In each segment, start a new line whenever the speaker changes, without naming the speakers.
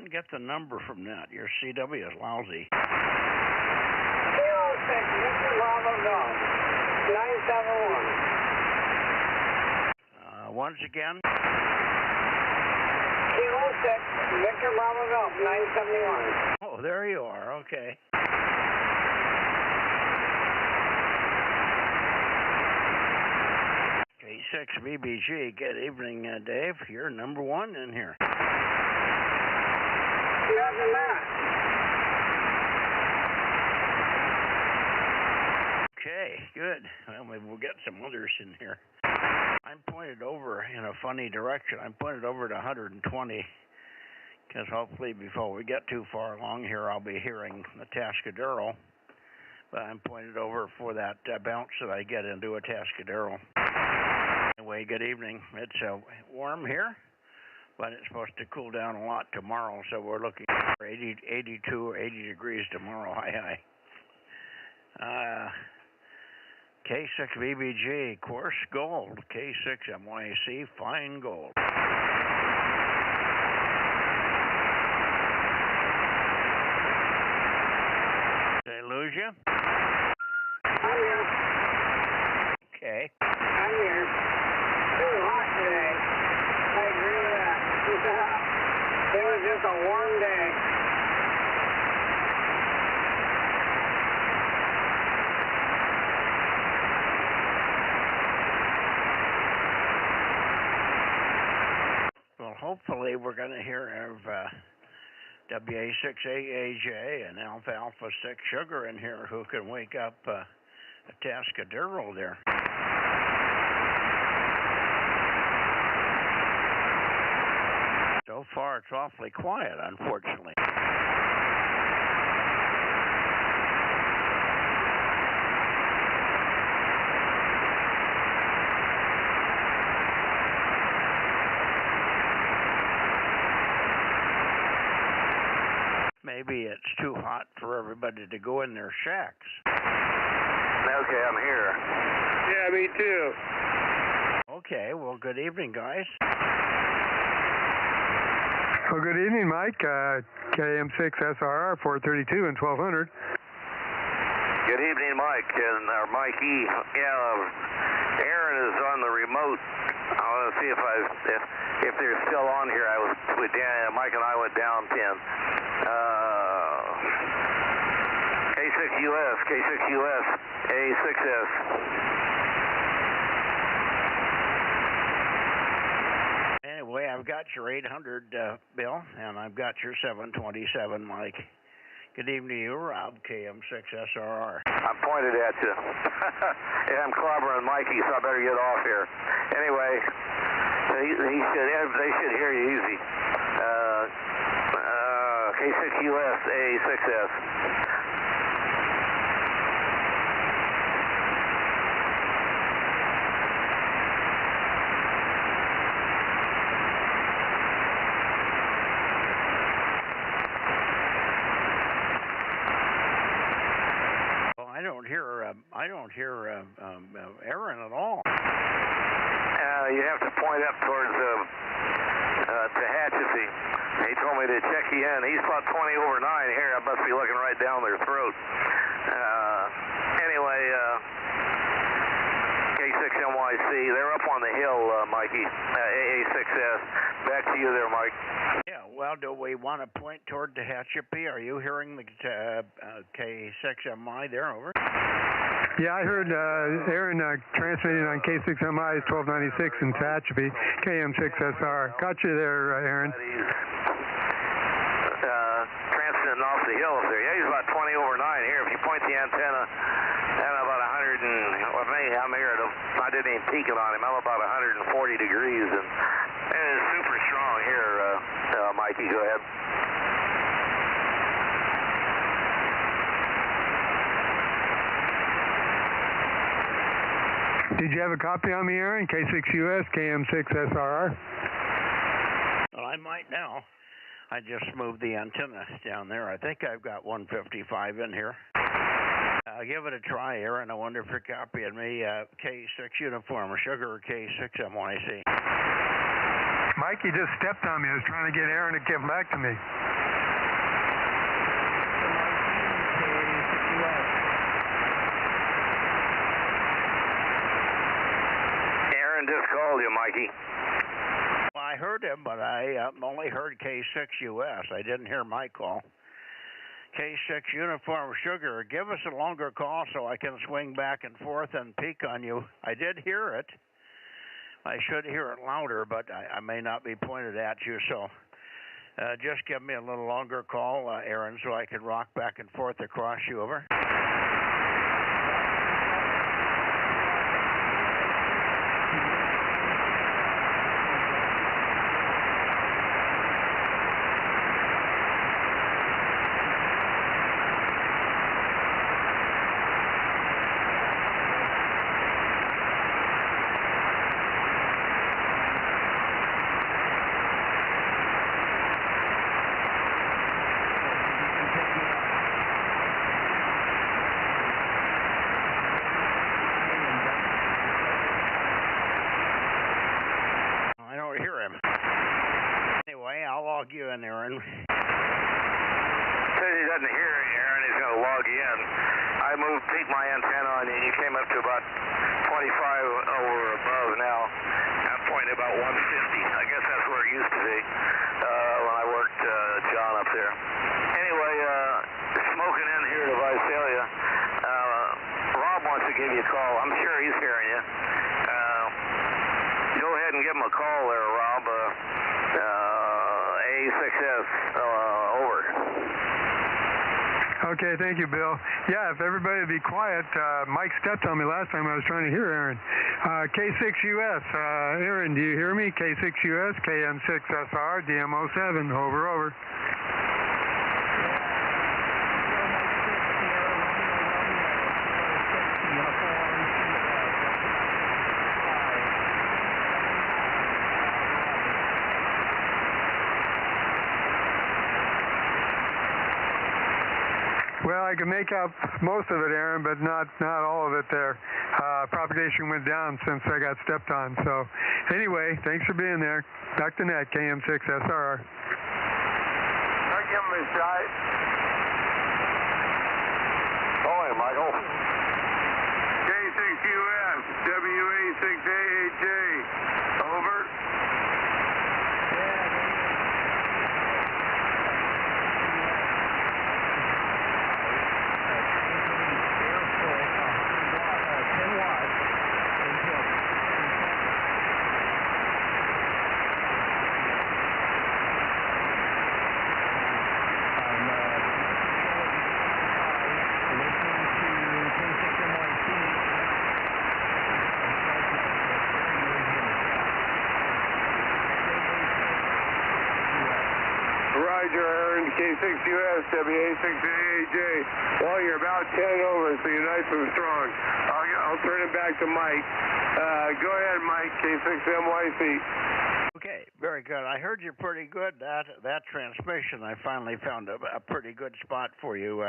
couldn't get the number from that. Your CW is lousy.
06, Victor Bravo Golf, 971.
Once again?
06, Victor Bravo Golf, 971.
Oh, there you are. Okay. K6 BBG, good evening, Dave. You're number one in here.
Roger that.
Okay, good. Well, maybe we'll get some others in here. I'm pointed over in a funny direction. I'm pointed over to 120, because hopefully before we get too far along here, I'll be hearing the Tascadero. But I'm pointed over for that bounce that I get into a Tascadero. Anyway, good evening. It's warm here, but it's supposed to cool down a lot tomorrow, so we're looking for 82 or 80 degrees tomorrow. High. K6 BBG, course gold. K6 MYC, fine gold. Did I lose you?
I'm here.
Okay.
I'm here. Too hot today. I agree with that. It was just a warm day.
Well, hopefully we're going to hear of WA6AAJ and Alpha 6 Sugar in here who can wake up a Tascadero there. So far, it's awfully quiet, unfortunately. Maybe it's too hot for everybody to go in their shacks.
Okay, I'm here.
Yeah, me too.
Okay, well, good evening, guys.
Well, good evening, Mike. KM6SRR 432 and 1200.
Good evening, Mike, or Mikey. Yeah, Aaron is on the remote. I want to see if they're still on here. Mike and I went down 10. K6US, A6S.
Anyway, I've got your 800, Bill, and I've got your 727, Mike. Good evening to you, Rob, KM6SRR.
I'm pointed at you. Yeah, I'm clobbering Mikey, so I better get off here. Anyway, they should hear you easy. K6US, A6S.
I don't hear Aaron at all.
You have to point up towards Tehachapi. He told me to check you in. He's about 20 over 9 here. I must be looking right down their throat. Anyway, K6MYC, they're up on the hill, Mikey. AA6S. Back to you there, Mike.
Yeah, well, do we want to point toward Tehachapi? Are you hearing the K6MI there? Over.
Yeah, I heard Aaron transmitting on K6MI 1296 in Tehachapi, KM6SR. Got you there, Aaron.
Transmitting off the hill up there. Yeah, he's about 20 over 9 here. If you point the antenna, I'm about 100 and, well, maybe I'm here. I didn't even peek it on him. I'm about 140 degrees, and it's super strong here, Mikey. Go ahead.
Did you have a copy on me, Aaron? K6US, KM6SRR?
Well, I might now. I just moved the antenna down there. I think I've got 155 in here. Give it a try, Aaron. I wonder if you're copying me K6 Uniform Sugar or K6 MYC.
My Mikey just stepped on me. I was trying to get Aaron to get back to me.
Aaron just called you, Mikey.
Well, I heard him, but I only heard K6US. I didn't hear my call. K6 Uniform Sugar, give us a longer call so I can swing back and forth and peek on you. I did hear it. I should hear it louder, but I may not be pointed at you, so just give me a little longer call, Aaron, so I can rock back and forth across you. Over. Log you in, Aaron.
Says he doesn't hear it, Aaron. He's going to log you in. I peaked my antenna on you, and you came up to about 25 over above now. I'm pointing about 150. I guess that's where it used to be when I worked John up there. Anyway, smoking in here to Visalia. Rob wants to give you a call. I'm sure he's hearing you. Go ahead and give him a call there, Rob. A6S, over.
Okay, thank you, Bill. Yeah, if everybody would be quiet, Mike stepped on me last time I was trying to hear Aaron. K6US, Aaron, do you hear me? K6US, KM6SR, DMO7, over. Well, I can make out most of it, Aaron, but not all of it there. Propagation went down since I got stepped on. So anyway, thanks for being there. Dr. Net, KM6SR.
I'll give him a shot.
Hi, Michael.
K6US, WA6AJ, over. Roger, Aaron, K6US, WA6AJ. Well, you're about 10 over, so you're nice and strong. I'll turn it back to Mike. Go ahead, Mike, K6MYC.
Okay, very good. I heard you pretty good. That transmission, I finally found a pretty good spot for you,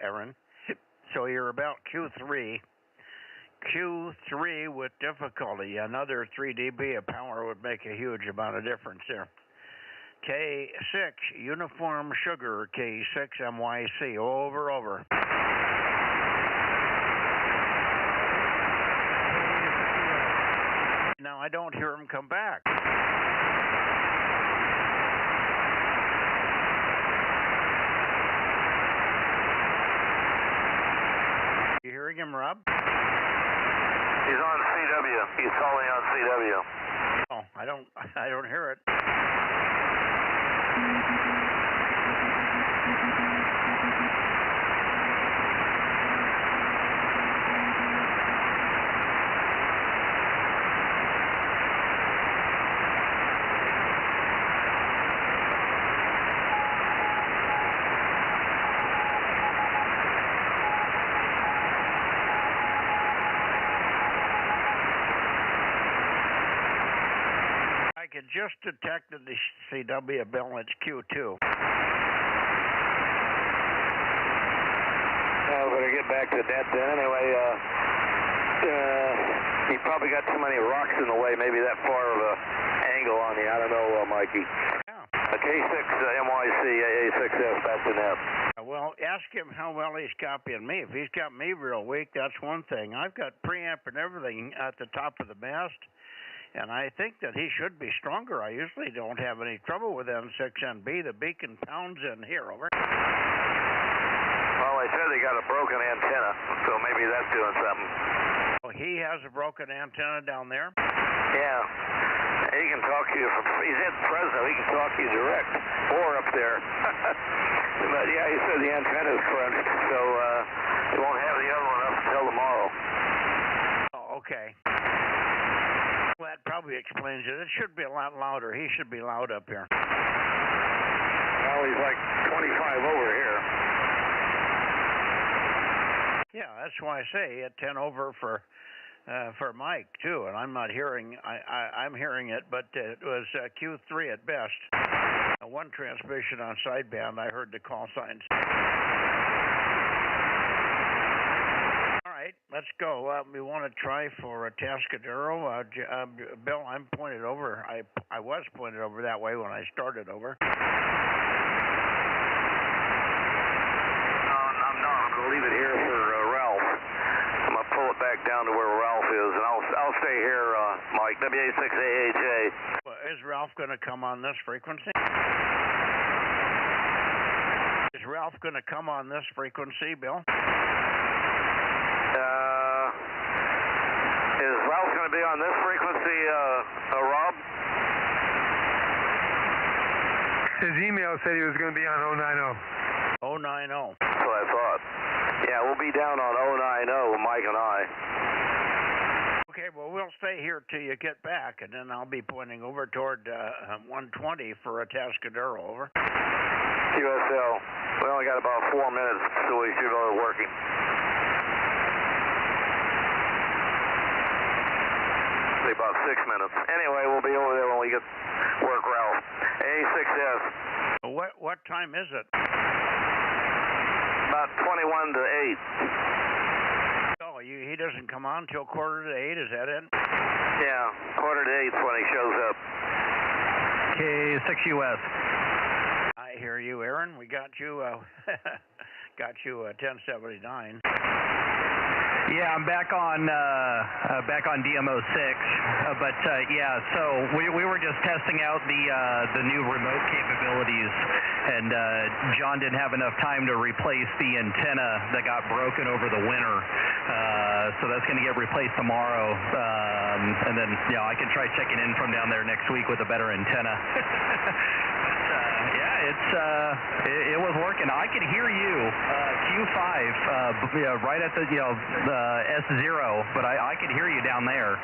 Aaron. So you're about Q3. Q3 with difficulty. Another 3 dB of power would make a huge amount of difference there. K6, Uniform Sugar, K6MYC, over. Now I don't hear him come back. You hearing him, Rob?
He's on CW. He's calling on CW.
Oh, I don't hear it. I could just detect the CW bill. It's Q2.
Better get back to that then. Anyway, he probably if we got too many rocks in the way, maybe that far of a angle on you. I don't know, Mikey.
Yeah.
K6 MYC AA6S, that's the net.
Well, ask him how well he's copying me. If he's got me real weak, that's one thing. I've got preamp and everything at the top of the mast, and I think that he should be stronger. I usually don't have any trouble with N6NB. The beacon pounds in here, over.
Well, they said they got a broken antenna, so maybe that's doing something.
Oh, he has a broken antenna down there?
Yeah. He can talk to you from, he's in Fresno, he can talk to you direct, or up there. But yeah, he said the antenna's crunched, so he won't have the other one up until tomorrow.
Oh, okay. Well, that probably explains it. It should be a lot louder. He should be loud up here.
Well, he's like 25 over here.
Yeah, that's why I say at 10 over for Mike too, and I'm not hearing. I'm hearing it, but it was Q3 at best. One transmission on sideband. I heard the call signs. All right, let's go. We want to try for a Tascadero. Bill, I'm pointed over. I was pointed over that way when I started over.
I'm not. I'm going to leave it here for Ralph. I'm going to pull it back down to where Ralph is, and I'll stay here, Mike. WA6AHA.
Well, is Ralph going to come on this frequency? Is Ralph going to come on this frequency, Bill?
Is Ralph going to be on this frequency, Rob?
His email said he was going to be on 090.
090.
That's what I thought. Yeah, we'll be down on 090, Mike and I.
Okay, well, we'll stay here till you get back, and then I'll be pointing over toward 120 for a Tascadero, over.
QSL, we only got about 4 minutes, so we should be working. Be about 6 minutes. Anyway, we'll be over there when we get work Ralph. A6S.
What time is it?
About 21 to 8.
Oh, he doesn't come on till 7:45, is that it?
Yeah, 7:45 when he shows up.
K6US.
I hear you, Aaron. We got you, 1079.
Yeah, I'm back on DMO6, but yeah. So we were just testing out the new remote capabilities, and John didn't have enough time to replace the antenna that got broken over the winter. So that's going to get replaced tomorrow, and then I can try checking in from down there next week with a better antenna. It was working. I could hear you, Q5, right at the S0, but I could hear you down there.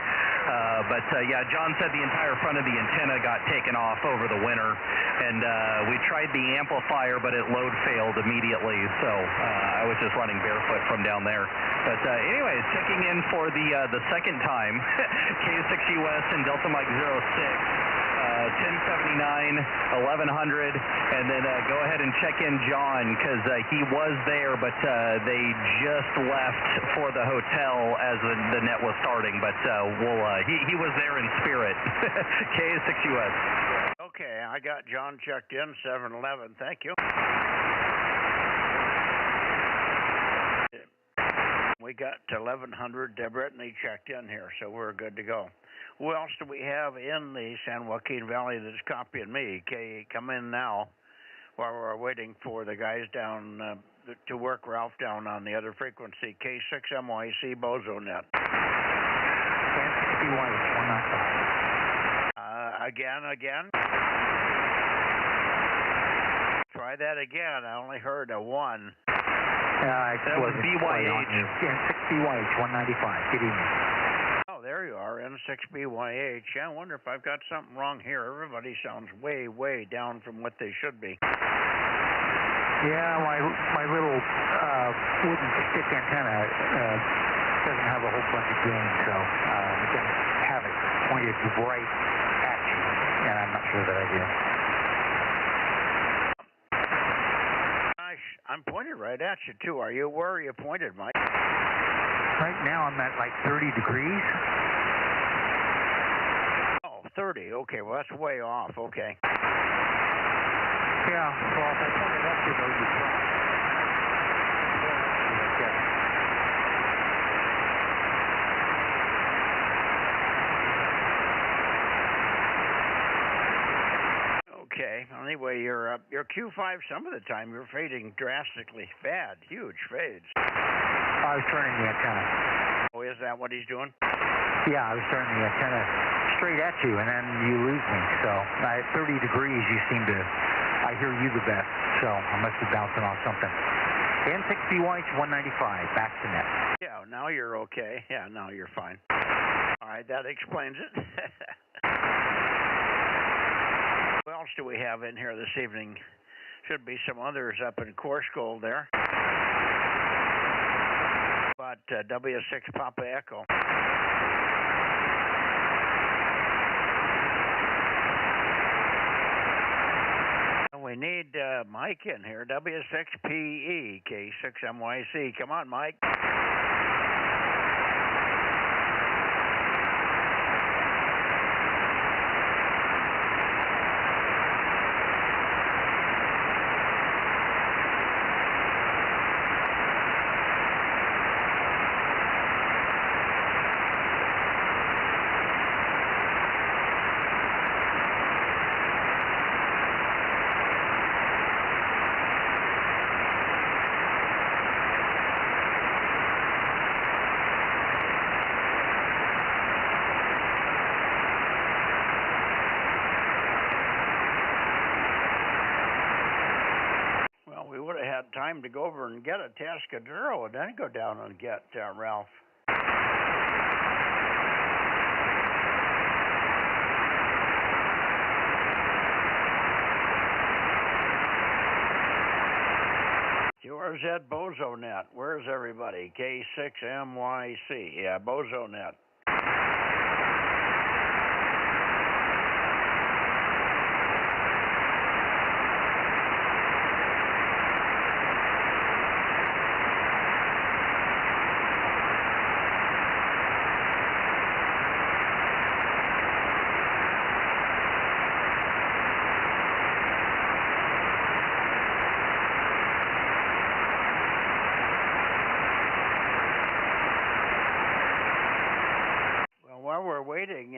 But John said the entire front of the antenna got taken off over the winter, and we tried the amplifier, but it load failed immediately. So I was just running barefoot from down there. But anyways, checking in for the second time, K6US and Delta Mike 06. 1079, 1100, and then go ahead and check in John, because he was there, but they just left for the hotel as the net was starting, but he was there in spirit. K6US.
Okay, I got John checked in, 711. Thank you. We got 1100 Brittany checked in here, so we're good to go. Who else do we have in the San Joaquin Valley that's copying me? Come in now while we're waiting for the guys down to work Ralph down on the other frequency. K6MYC Bozo Net. Again. Try that again. I only heard a 1.
That was BYH.
N6BYH 195. Good evening.
Oh, there you are, N6BYH. Yeah, I wonder if I've got something wrong here. Everybody sounds way, way down from what they should be.
Yeah, my little wooden stick antenna doesn't have a whole bunch of gain, so I'm going to have it pointed right at you, and I'm not sure that I do.
I'm pointed right at you, too. Where are you pointed, Mike?
Right now I'm at like 30 degrees.
30. Okay, well, that's way off. Okay.
Yeah, well, if I point it up, you know, you try.
Okay. Anyway, your Q5 some of the time you're fading drastically bad, huge fades.
I was turning the antenna.
Oh, is that what he's doing?
Yeah, I was turning the antenna straight at you, and then you lose me. So at 30 degrees, you seem to, I hear you the best. So I must be bouncing off something. N6BY 195, back to net.
Yeah, now you're okay. Yeah, now you're fine. All right, that explains it. What else do we have in here this evening? Should be some others up in course gold there. But W6 Papa Echo. We need Mike in here. W6PE, K6MYC. Come on, Mike. Time to go over and get a Tascadero and then go down and get Ralph. QRZ Bozo Net. Where's everybody? K6MYC. Yeah, Bozo Net.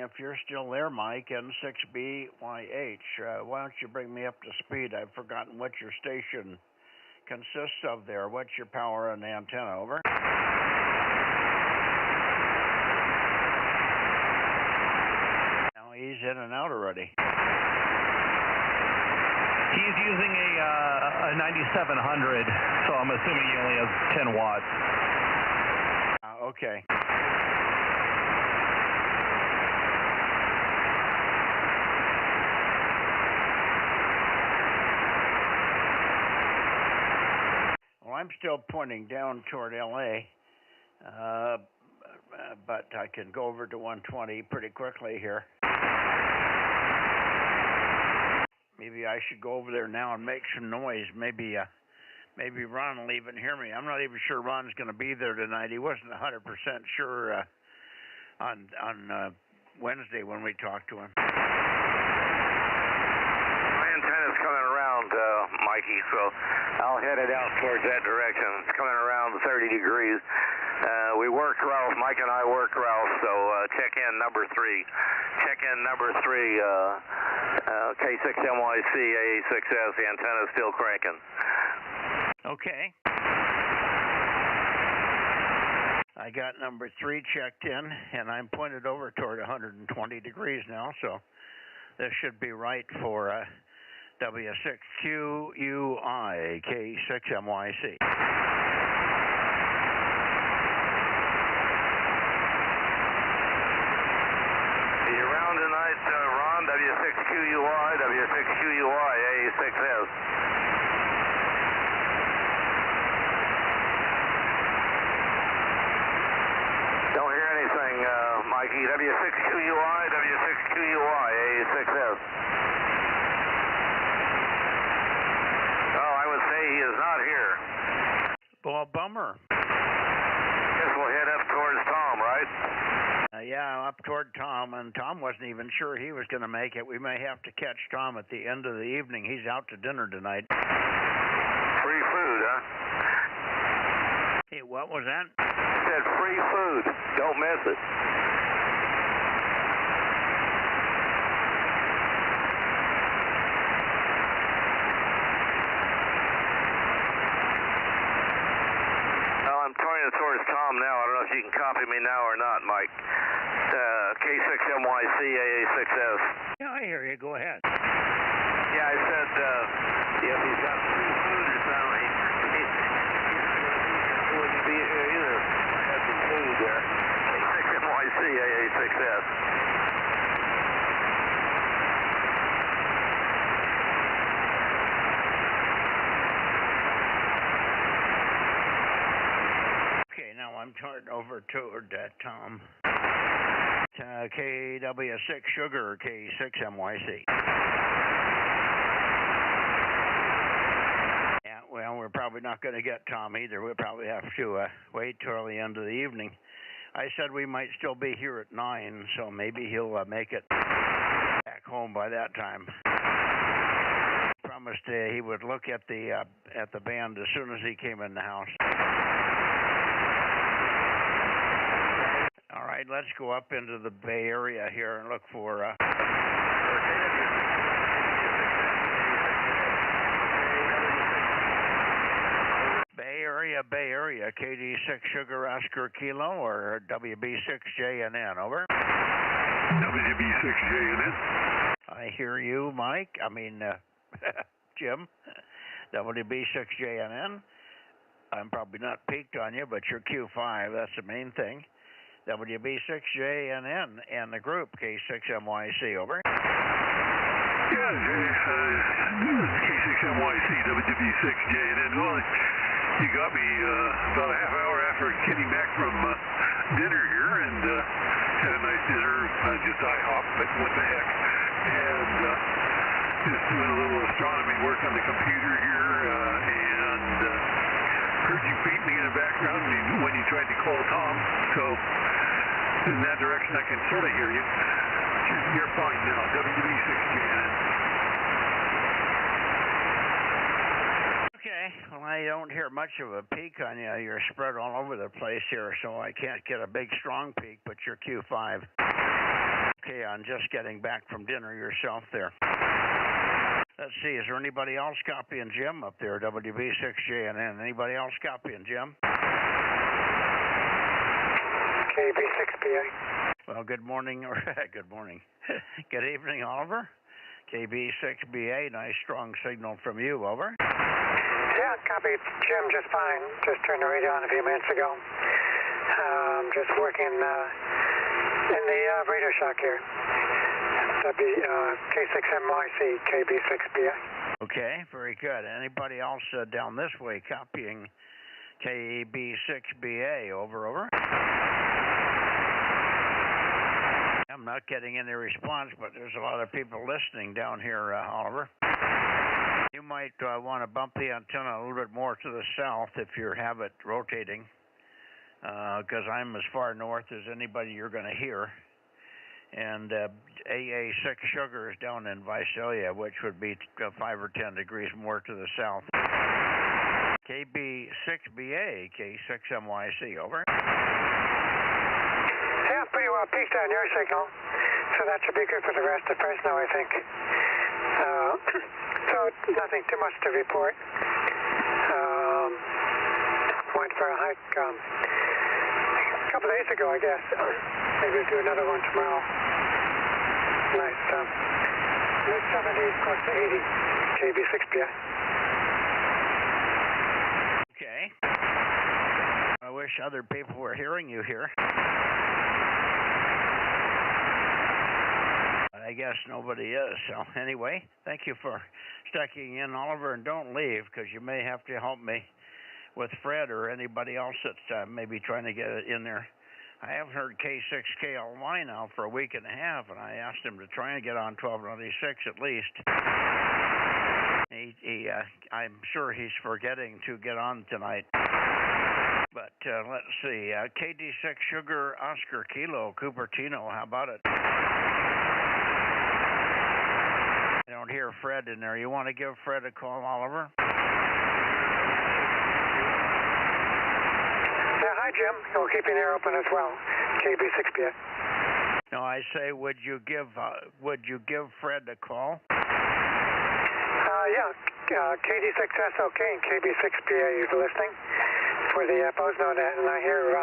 If you're still there, Mike, N6BYH, why don't you bring me up to speed? I've forgotten what your station consists of there. What's your power and antenna? Over. Now he's in and out already.
He's using a 9700, so I'm assuming he only has 10 watts.
Okay. I'm still pointing down toward LA, but I can go over to 120 pretty quickly here. Maybe I should go over there now and make some noise. Maybe Ron will even hear me. I'm not even sure Ron's going to be there tonight. He wasn't 100% sure on Wednesday when we talked to him.
My antenna's coming around, Mikey, so I'll head it out towards that direction. It's coming around 30 degrees. We work Ralph, Mike and I work Ralph, so check in number 3. Check in number 3, K6MYC, AA6S, the antenna's still cranking.
Okay. I got number 3 checked in, and I'm pointed over toward 120 degrees now, so this should be right for W6QUI, K6MYC.
Are you around tonight, Ron? W6QUI, W6QUI, AA6S. Don't hear anything, Mikey. W6QUI, W6QUI, AA6S. Oh, I would say he is not here.
Well, bummer.
Guess we'll head up towards Tom, right?
Yeah, up toward Tom, and Tom wasn't even sure he was going to make it. We may have to catch Tom at the end of the evening. He's out to dinner tonight.
Free food, huh?
Hey, what was that?
I said free food. Don't miss it. Well, I'm pointing towards Tom now. I don't know if you can copy me now or not, Mike. K6MYC AA6S.
Yeah, I hear you. Go ahead.
Yeah, I said if he's got free food or something, he's not going to be here either. I had some food there. K6MYC AA6S.
Okay, now I'm turned over toward Tom. KW6 Sugar, K6MYC. Yeah, well, we're probably not going to get Tom either. We'll probably have to wait till the end of the evening. I said we might still be here at 9, so maybe he'll make it back home by that time. Promised he would look at the band as soon as he came in the house. All right, let's go up into the Bay Area here and look for Bay Area, KD6 Sugar Oscar Kilo or WB6JNN, over.
WB6JNN.
I hear you, Mike. I mean, Jim. WB6JNN. I'm probably not peaked on you, but you're Q5. That's the main thing. WB6JNN and the group K6MYC, over.
Yeah, K6MYC, WB6JNN. Well, you got me about a half hour after getting back from dinner here, and had a nice dinner, just IHOP, but what the heck. And just doing a little astronomy work on the computer here, and heard you faintly in the background when you tried to call Tom, so in that direction I can sort of hear you. You're fine now, WB6JNN.
Okay, well, I don't hear much of a peak on you. You're spread all over the place here, so I can't get a big, strong peak, but you're Q5. Okay, I'm just getting back from dinner yourself there. Let's see, is there anybody else copying Jim up there, WB6JNN? Anybody else copying Jim?
KB6BA.
Well, good morning, or good morning. Good evening, Oliver. KB6BA, nice strong signal from you, over.
Yeah, copied Jim just fine. Just turned the radio on a few minutes ago. Just working in the radio shack here. K6MYC, KB6BA.
Okay, very good. Anybody else down this way copying KB6BA, over? I'm not getting any response, but there's a lot of people listening down here, Oliver. You might want to bump the antenna a little bit more to the south if you have it rotating, because I'm as far north as anybody you're going to hear. And AA6 Sugar is down in Visalia, which would be 5 or 10 degrees more to the south. KB6BA, K6MYC, over.
Yeah, pretty well peaked on your signal, so that should be good for the rest of Fresno, I think. So nothing too much to report. Went for a hike a couple days ago, I guess. Maybe we'll do another one tomorrow. Nice, mid-70s, close to 80, KB6BA.
Okay. I wish other people were hearing you here. I guess nobody is. So anyway, thank you for sticking in, Oliver, and don't leave, because you may have to help me with Fred or anybody else that's maybe trying to get it in there. I haven't heard K6KLY now for a week and a half, and I asked him to try and get on 1296 at least. I'm sure he's forgetting to get on tonight. But let's see, KD6 Sugar Oscar Kilo, Cupertino, how about it? I don't hear Fred in there. You want to give Fred a call, Oliver?
Yeah, hi, Jim. We'll keep your air open as well. KB6PA.
No, I say, would you give Fred a call?
Yeah, KD6SOK and KB6PA is listening for the Bozo Net, and I hear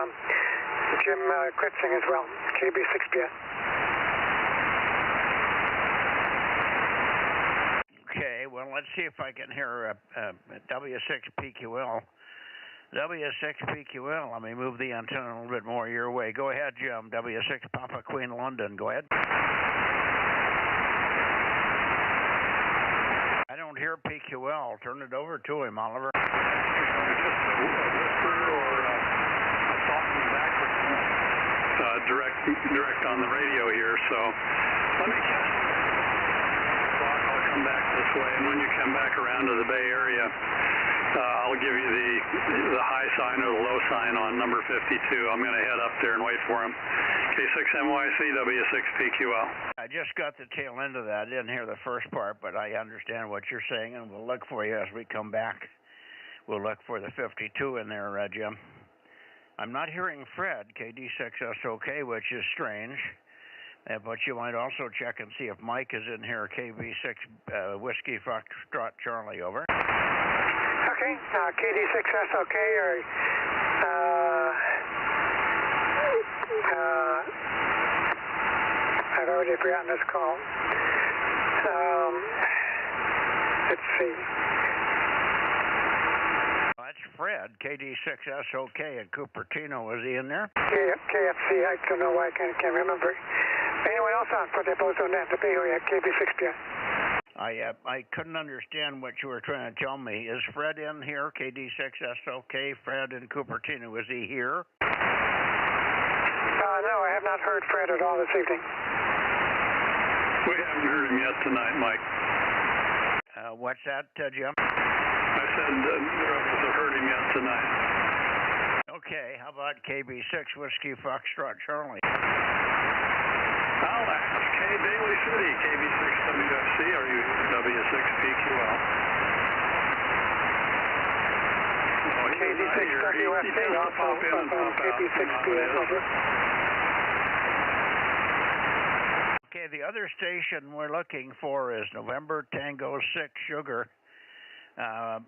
Jim Kritzing as well, KB6PA.
Okay, well, let's see if I can hear W6PQL. W6PQL, let me move the antenna a little bit more your way. Go ahead, Jim. W6 Papa Queen London, go ahead. I don't hear PQL. Turn it over to him, Oliver.
Just a whisper or talking backwards, direct on the radio here. So let me catch the clock. I'll come back this way, and when you come back around to the Bay Area, I'll give you the high sign or the low sign on number 52. I'm going to head up there and wait for him. K6NYC, W6PQL.
I just got the tail end of that. I didn't hear the first part, but I understand what you're saying, and we'll look for you as we come back. We'll look for the 52 in there, Jim. I'm not hearing Fred, KD6SOK, which is strange. But you might also check and see if Mike is in here, KB6 Whiskey Foxtrot Charlie, over.
Okay, KD6SOK or I've already forgotten this call. Let's see.
That's Fred, KD6SOK in Cupertino. Is he in there?
KFC, I don't know why I can't remember. Anyone else on for the Bozo Net, the Bay Area, KB6PA?
I couldn't understand what you were trying to tell me. Is Fred in here, KD6SOK, Fred in Cupertino? Is he here?
No, I have not heard Fred at all this evening.
We haven't heard him yet tonight, Mike.
What's that, Jim?
I said none of us have heard him yet tonight.
Okay, how about KB6 Whiskey Foxtrot Charlie?
I'll ask K Daly City, KB6WFC, are you W6PQL?
KB6WFC, also KB6PA, over.
Okay, the other station we're looking for is November Tango 6 Sugar.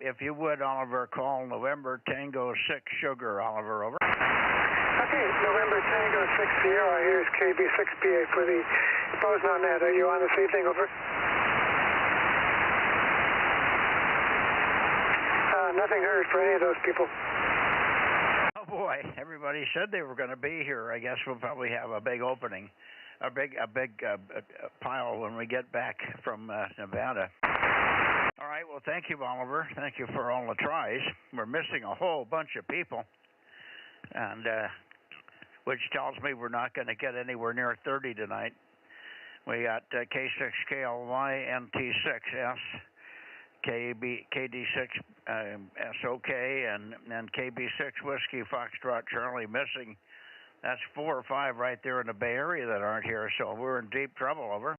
If you would, Oliver, call November Tango 6 Sugar, Oliver, over.
Okay, November Tango 6 Sierra, here's KB6PA for the Bozo Net. Are you on this evening, over? Nothing heard for any of those people.
Oh boy, everybody said they were going to be here. I guess we'll probably have a big opening, a big pile when we get back from Nevada. All right, well, thank you, Oliver. Thank you for all the tries. We're missing a whole bunch of people, and which tells me we're not going to get anywhere near 30 tonight. We got K6KLY, NT6S, KD6 SOK, and KB6 Whiskey Foxtrot Charlie missing. That's 4 or 5 right there in the Bay Area that aren't here, so we're in deep trouble, over.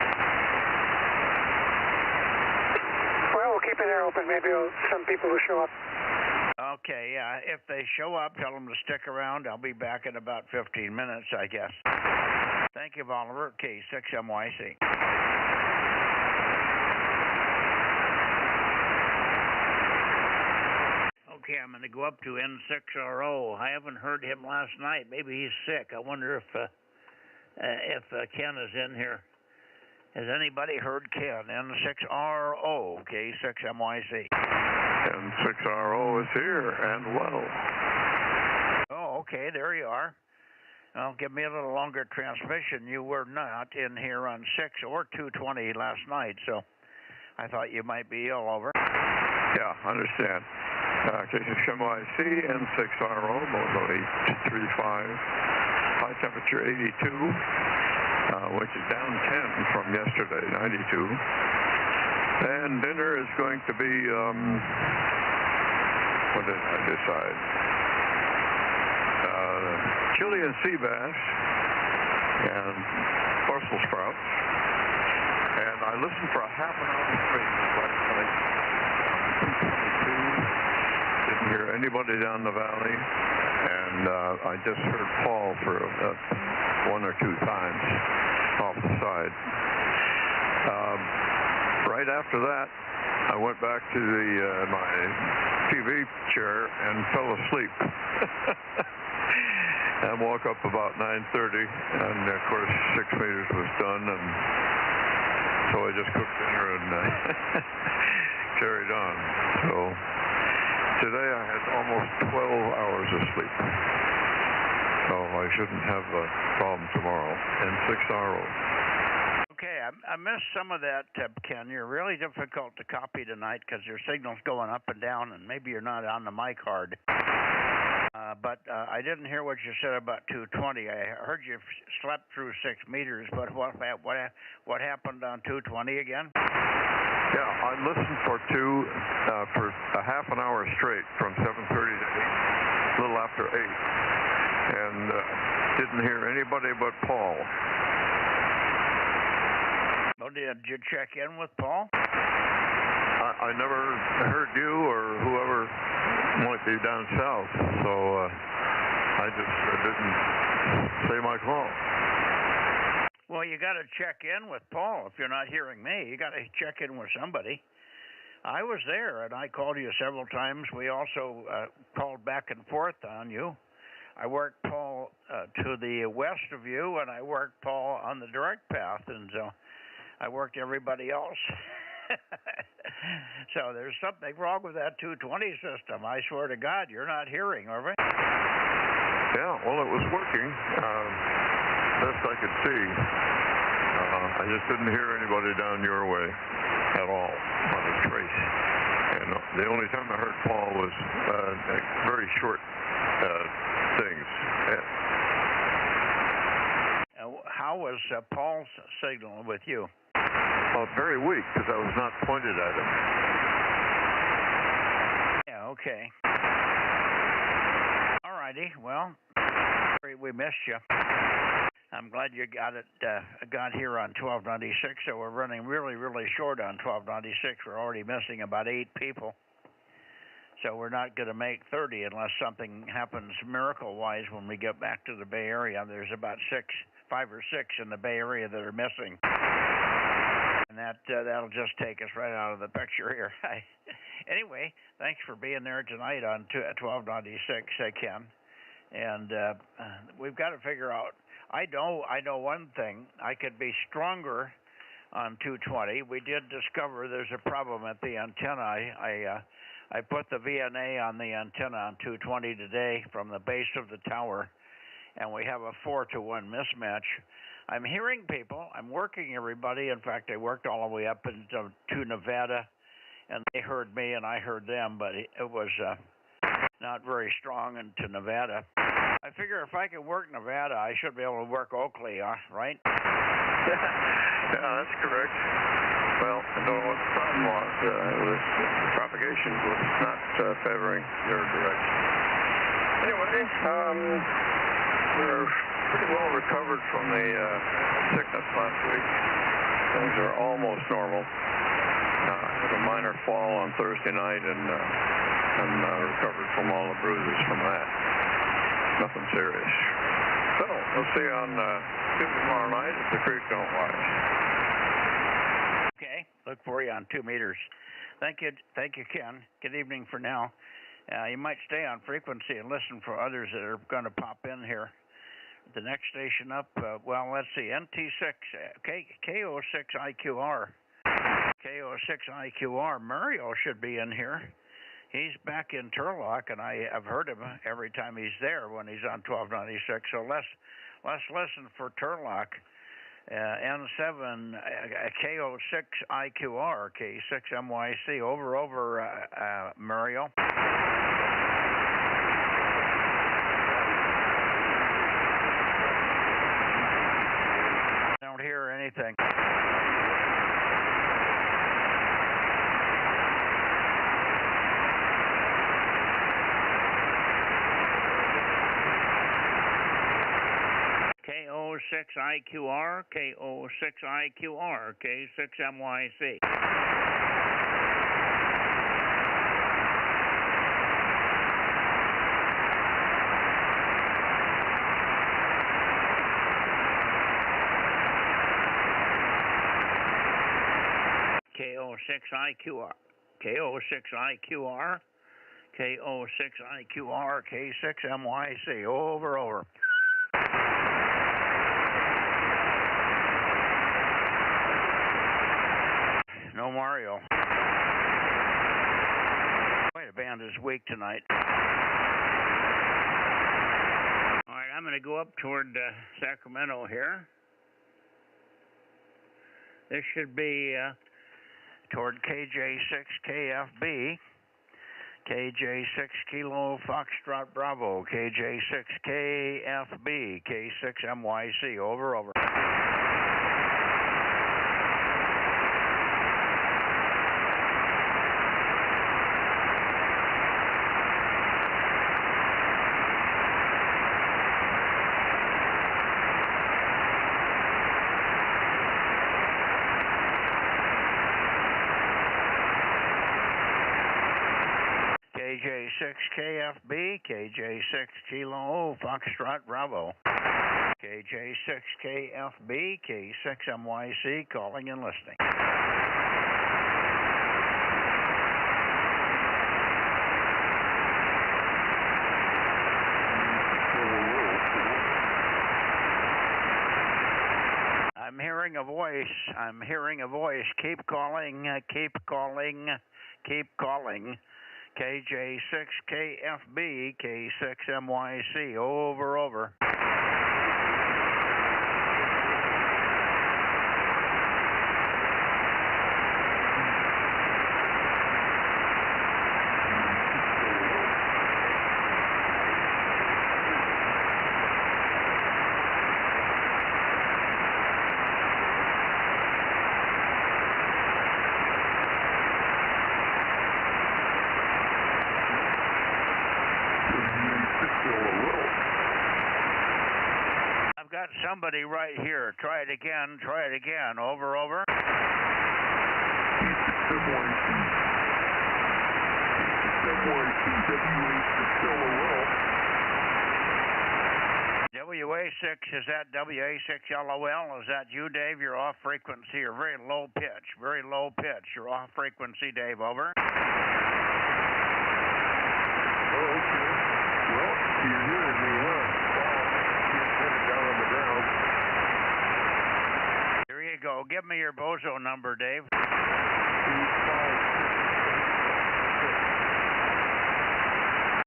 Well, we'll keep an air open. Maybe some people will show up.
Okay, yeah. If they show up, tell them to stick around. I'll be back in about 15 minutes, I guess. Thank you, Oliver. K6MYC. Okay, I'm going to go up to N6RO. I haven't heard him last night. Maybe he's sick. I wonder if Ken is in here. Has anybody heard Ken? N6RO, K6MYC.
N6RO is here and well.
Oh, okay, there you are. Well, give me a little longer transmission. You were not in here on 6 or 220 last night, so I thought you might be ill, over.
Yeah, understand. K6MYC, N6RO, Bozo 835, high temperature 82, which is down 10 from yesterday, 92. And dinner is going to be, what did I decide?
Chilean sea bass and Brussels sprouts. And I listened for a half an hour straight last night. 222. Didn't hear anybody down the valley. And I just heard Paul for one or two times off the side. Right after that, I went back to my TV chair and fell asleep. And woke up about 9:30, and of course 6 meters was done, and so I just cooked dinner and carried on. So today I had almost 12 hours of sleep. So I shouldn't have a problem tomorrow, and 6-hour-old.
Okay, I missed some of that, Ken. You're really difficult to copy tonight because your signal's going up and down, and maybe you're not on the mic hard. But I didn't hear what you said about 220. I heard you slept through 6 meters, but what happened on 220 again?
Yeah, I listened for a half an hour straight from 7:30 to 8, a little after 8, and didn't hear anybody but Paul.
Well, did you check in with Paul?
I never heard you or whoever might be down south, so I just didn't say my call.
Well, you got to check in with Paul. If you're not hearing me, you got to check in with somebody. I was there, and I called you several times. We also called back and forth on you. I worked Paul to the west of you, and I worked Paul on the direct path, and so I worked everybody else. So there's something wrong with that 220 system. I swear to God, you're not hearing, are we?
Yeah, well, it was working. Best I could see. I just didn't hear anybody down your way at all on the trace. And the only time I heard Paul was very short things.
How was Paul's signal with you?
Well, very weak because I was not pointed at him.
Yeah, okay. All righty. Well, we missed you. I'm glad you got here on 1296. So we're running really, really short on 1296. We're already missing about 8 people. So we're not going to make 30 unless something happens miracle-wise when we get back to the Bay Area. There's about 5 or 6 in the Bay Area that are missing. And that'll just take us right out of the picture here. Anyway, thanks for being there tonight on 1296, Ken. And we've got to figure out. I know one thing. I could be stronger on 220. We did discover there's a problem at the antenna. I put the VNA on the antenna on 220 today from the base of the tower, and we have a 4-to-1 mismatch. I'm hearing people. I'm working everybody. In fact, I worked all the way up to Nevada, and they heard me and I heard them, but it was not very strong into Nevada. I figure if I can work Nevada, I should be able to work Oakley, right?
Yeah, that's correct. Well, I don't know what the problem was. The propagation was not favoring your direction. Anyway, we're pretty well recovered from the sickness last week. Things are almost normal. I had a minor fall on Thursday night and recovered from all the bruises from that. Nothing serious. So, we'll see on tomorrow night if the creek don't rise.
Okay, look for you on 2 meters. Thank you, Ken. Good evening for now. You might stay on frequency and listen for others that are going to pop in here. The next station up, well, let's see, NT6, KO6IQR. KO6IQR. Mario should be in here. He's back in Turlock, and I've heard him every time he's there when he's on 1296. So let's listen for Turlock. N7 KO6IQR, K6MYC. Over, Mario. I don't hear anything. K06IQR, K06IQR, K6MYC. K06IQR, K06IQR, K06IQR, K6MYC. Over. No Mario. Boy, the band is weak tonight. All right, I'm going to go up toward Sacramento here. This should be toward KJ6KFB, KJ6 Kilo Foxtrot Bravo, KJ6KFB, K6MYC. Over. KJ6KFB, KJ6 Kilo Foxtrot Bravo, KJ6KFB, K6MYC, calling and listening. I'm hearing a voice. Keep calling. KJ6KFB, K6MYC. Over. I've got somebody right here. Try it again. Over. WA6, is that WA6LOL? Is that you, Dave? You're off frequency. You're very low pitch. You're off frequency, Dave. Over.
Oh, okay. Well, you're hearing me, huh? Can't put it down on the ground.
Here you go. Give me your Bozo number, Dave.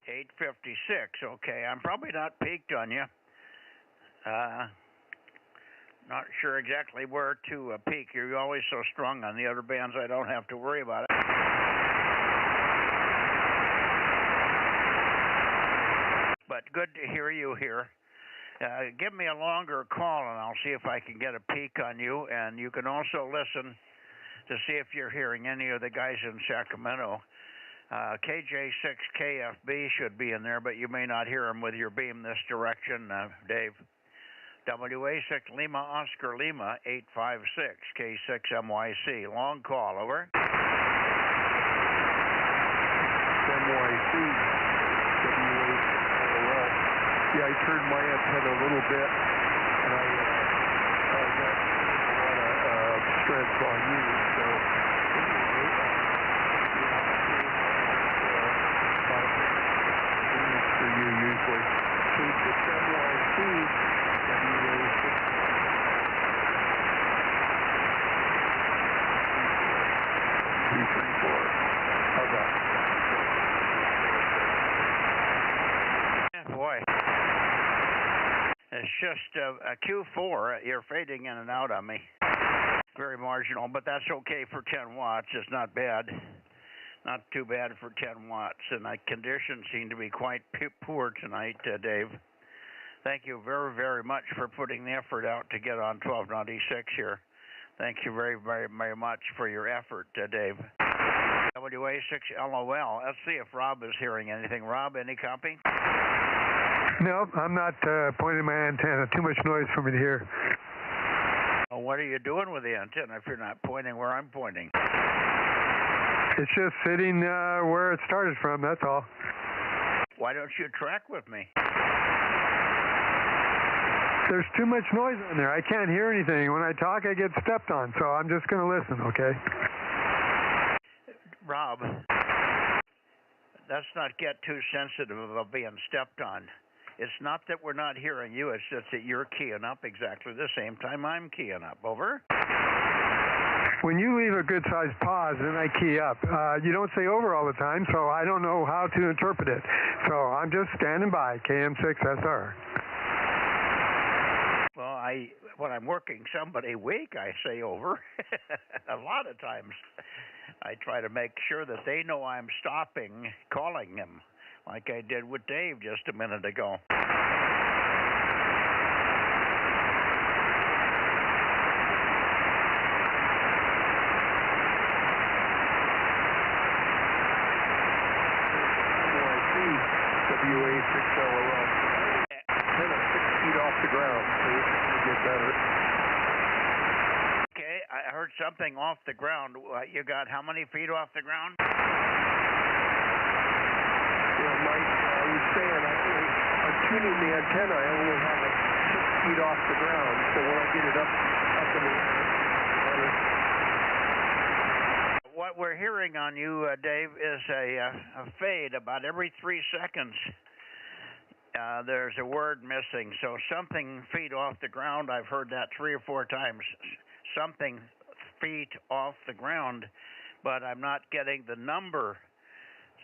856. Okay, I'm probably not peaked on you. Not sure exactly where to peak. You're always so strong on the other bands, I don't have to worry about it. But good to hear you here. Give me a longer call and I'll see if I can get a peek on you. And you can also listen to see if you're hearing any of the guys in Sacramento. KJ6KFB should be in there, but you may not hear them with your beam this direction, Dave. WA6 Lima Oscar Lima 856 K6MYC. Long call, over.
MYC, WA6LOL. Yeah, I turned my antenna a little bit, and I got a lot of strength on you, so for you usually. K6MYC, WA6. How's that?
Yeah, boy. It's just a Q4. You're fading in and out on me. Very marginal, but that's okay for 10 watts. It's not bad. Not too bad for 10 watts. And the conditions seem to be quite poor tonight, Dave. Thank you very, very much for putting the effort out to get on 1296 here. Thank you very, very, very much for your effort, Dave. WA6LOL. Let's see if Rob is hearing anything. Rob, any copy?
No, I'm not pointing my antenna. Too much noise for me to hear.
Well, what are you doing with the antenna if you're not pointing where I'm pointing?
It's just sitting where it started from, that's all.
Why don't you track with me?
There's too much noise on there. I can't hear anything. When I talk, I get stepped on, so I'm just going to listen, okay?
Rob, let's not get too sensitive about being stepped on. It's not that we're not hearing you, it's just that you're keying up exactly the same time I'm keying up. Over?
When you leave a good-sized pause, then I key up. You don't say over all the time, so I don't know how to interpret it. So I'm just standing by, KM6SR.
Well, when I'm working somebody weak, I say over. A lot of times I try to make sure that they know I'm stopping calling them, like I did with Dave just a minute ago.
WA6LOL. 6 feet off the ground, so it's going to get better.
Okay, I heard something off the ground. You got how many feet off the ground?
Yeah, Mike, I was saying, I'm tuning the antenna. I only have it 6 feet off the ground, so when I get it up in the air,
What we're hearing on you, Dave, is a fade about every 3 seconds. There's a word missing, so something feet off the ground. I've heard that 3 or 4 times. Something feet off the ground, but I'm not getting the number.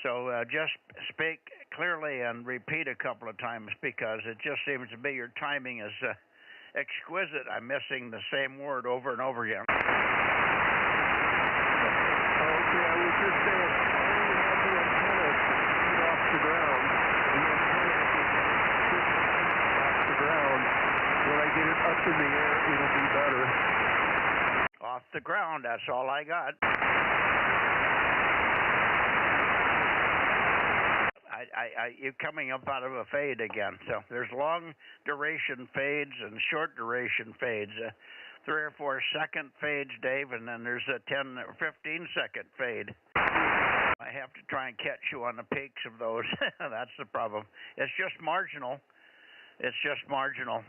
So just speak clearly and repeat a couple of times, because it just seems to be your timing is exquisite. I'm missing the same word over and over again.
Okay, I was just saying, I only have the antenna 6 feet off the ground. The antenna is 6 feet off the ground. When I get it up in the air, it'll be better.
Off the ground, that's all I got. You're coming up out of a fade again. So there's long duration fades and short duration fades. 3 or 4 second fades, Dave, and then there's a 10 or 15 second fade. I have to try and catch you on the peaks of those. That's the problem. It's just marginal. It's just marginal.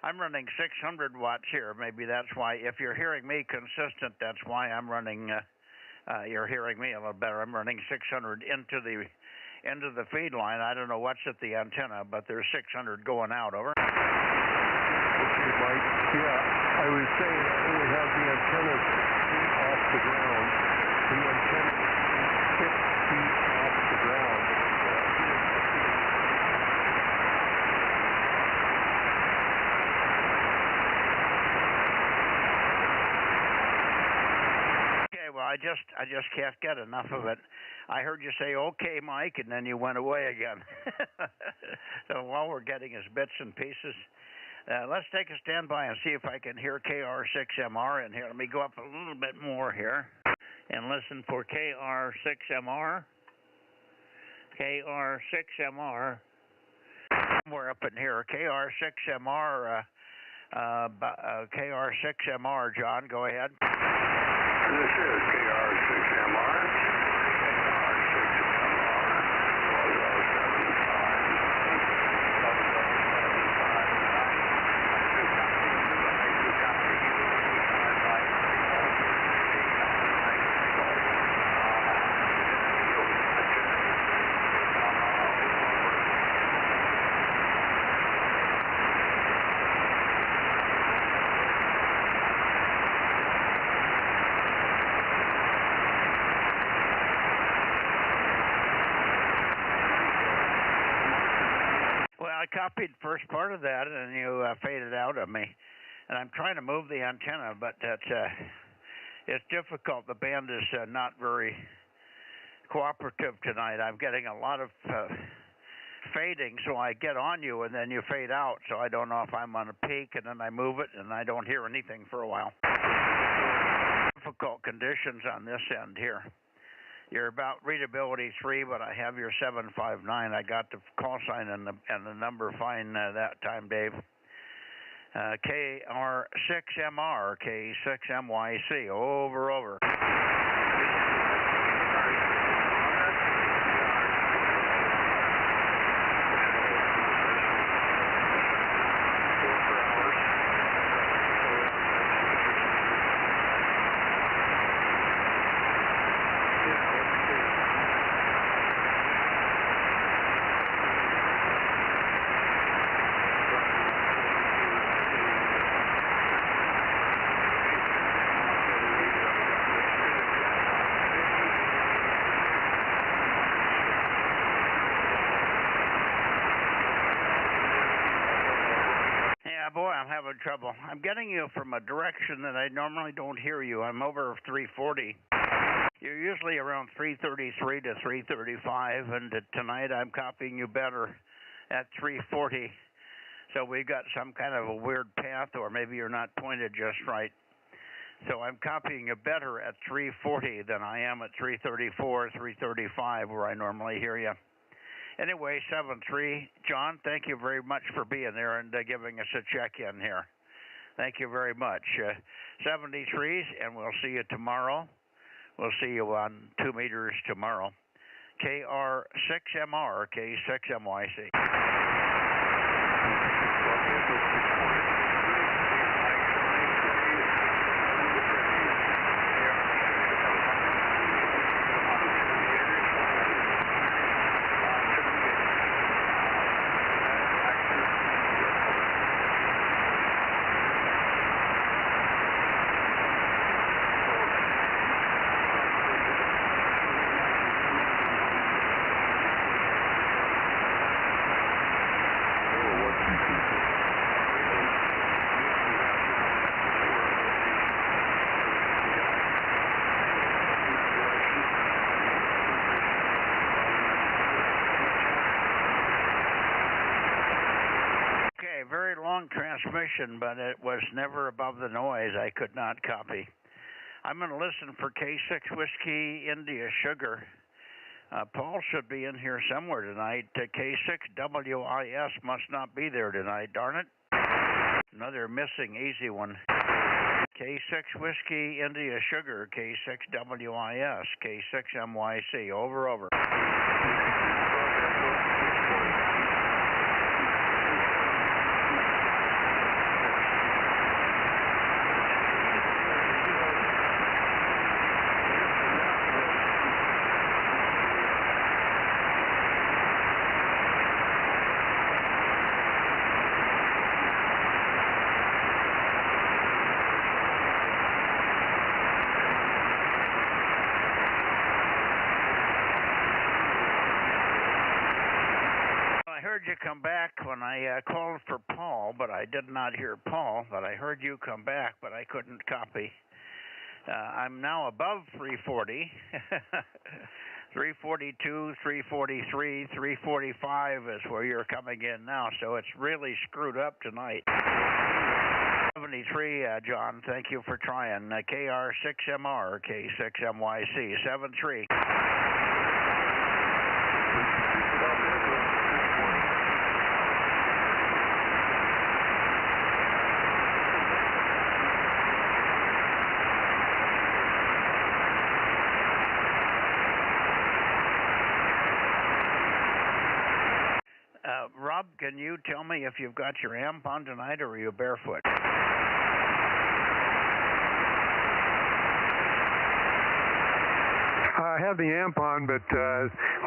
I'm running 600 watts here. Maybe that's why. If you're hearing me consistent, that's why I'm running. You're hearing me a little better. I'm running 600 into the feed line. I don't know what's at the antenna, but there's 600 going out. Over.
Okay, Mike. Yeah, I was saying I only have the antenna 6 feet off the ground. The antenna is 6 feet off the ground.
Okay, well, I just can't get enough of it. I heard you say, okay, Mike, and then you went away again. So while we're getting his bits and pieces, let's take a standby and see if I can hear KR6MR in here. Let me go up a little bit more here and listen for KR6MR. KR6MR. Somewhere up in here. KR6MR. KR6MR, John, go ahead.
This is KR6MR.
I copied the first part of that, and you faded out of me. And I'm trying to move the antenna, but it's difficult. The band is not very cooperative tonight. I'm getting a lot of fading, so I get on you, and then you fade out. So I don't know if I'm on a peak, and then I move it, and I don't hear anything for a while. Difficult conditions on this end here. You're about readability 3, but I have your 759. I got the call sign and the number fine that time, Dave. KR6MR, K6MYC, over. Boy, I'm having trouble. I'm getting you from a direction that I normally don't hear you. I'm over 340. You're usually around 333 to 335, and tonight I'm copying you better at 340. So we got some kind of a weird path, or maybe you're not pointed just right. So I'm copying you better at 340 than I am at 334, 335, where I normally hear you. Anyway, 7-3, John, thank you very much for being there and giving us a check-in here. Thank you very much. 73s, and we'll see you tomorrow. We'll see you on 2 meters tomorrow. KR6MR, K6MYC. Very long transmission, but it was never above the noise. I could not copy. I'm going to listen for K6 Whiskey India Sugar. Paul should be in here somewhere tonight. K6 WIS must not be there tonight, darn it. Another missing easy one. K6 Whiskey India Sugar, K6 WIS, K6 MYC, over. I heard you come back when I called for Paul, but I did not hear Paul, but I heard you come back, but I couldn't copy. I'm now above 340, 342, 343, 345 is where you're coming in now, so it's really screwed up tonight. 73, John, thank you for trying. KR6MR, K6MYC, 73. Rob, can you tell me if you've got your amp on tonight, or are you barefoot?
I have the amp on, but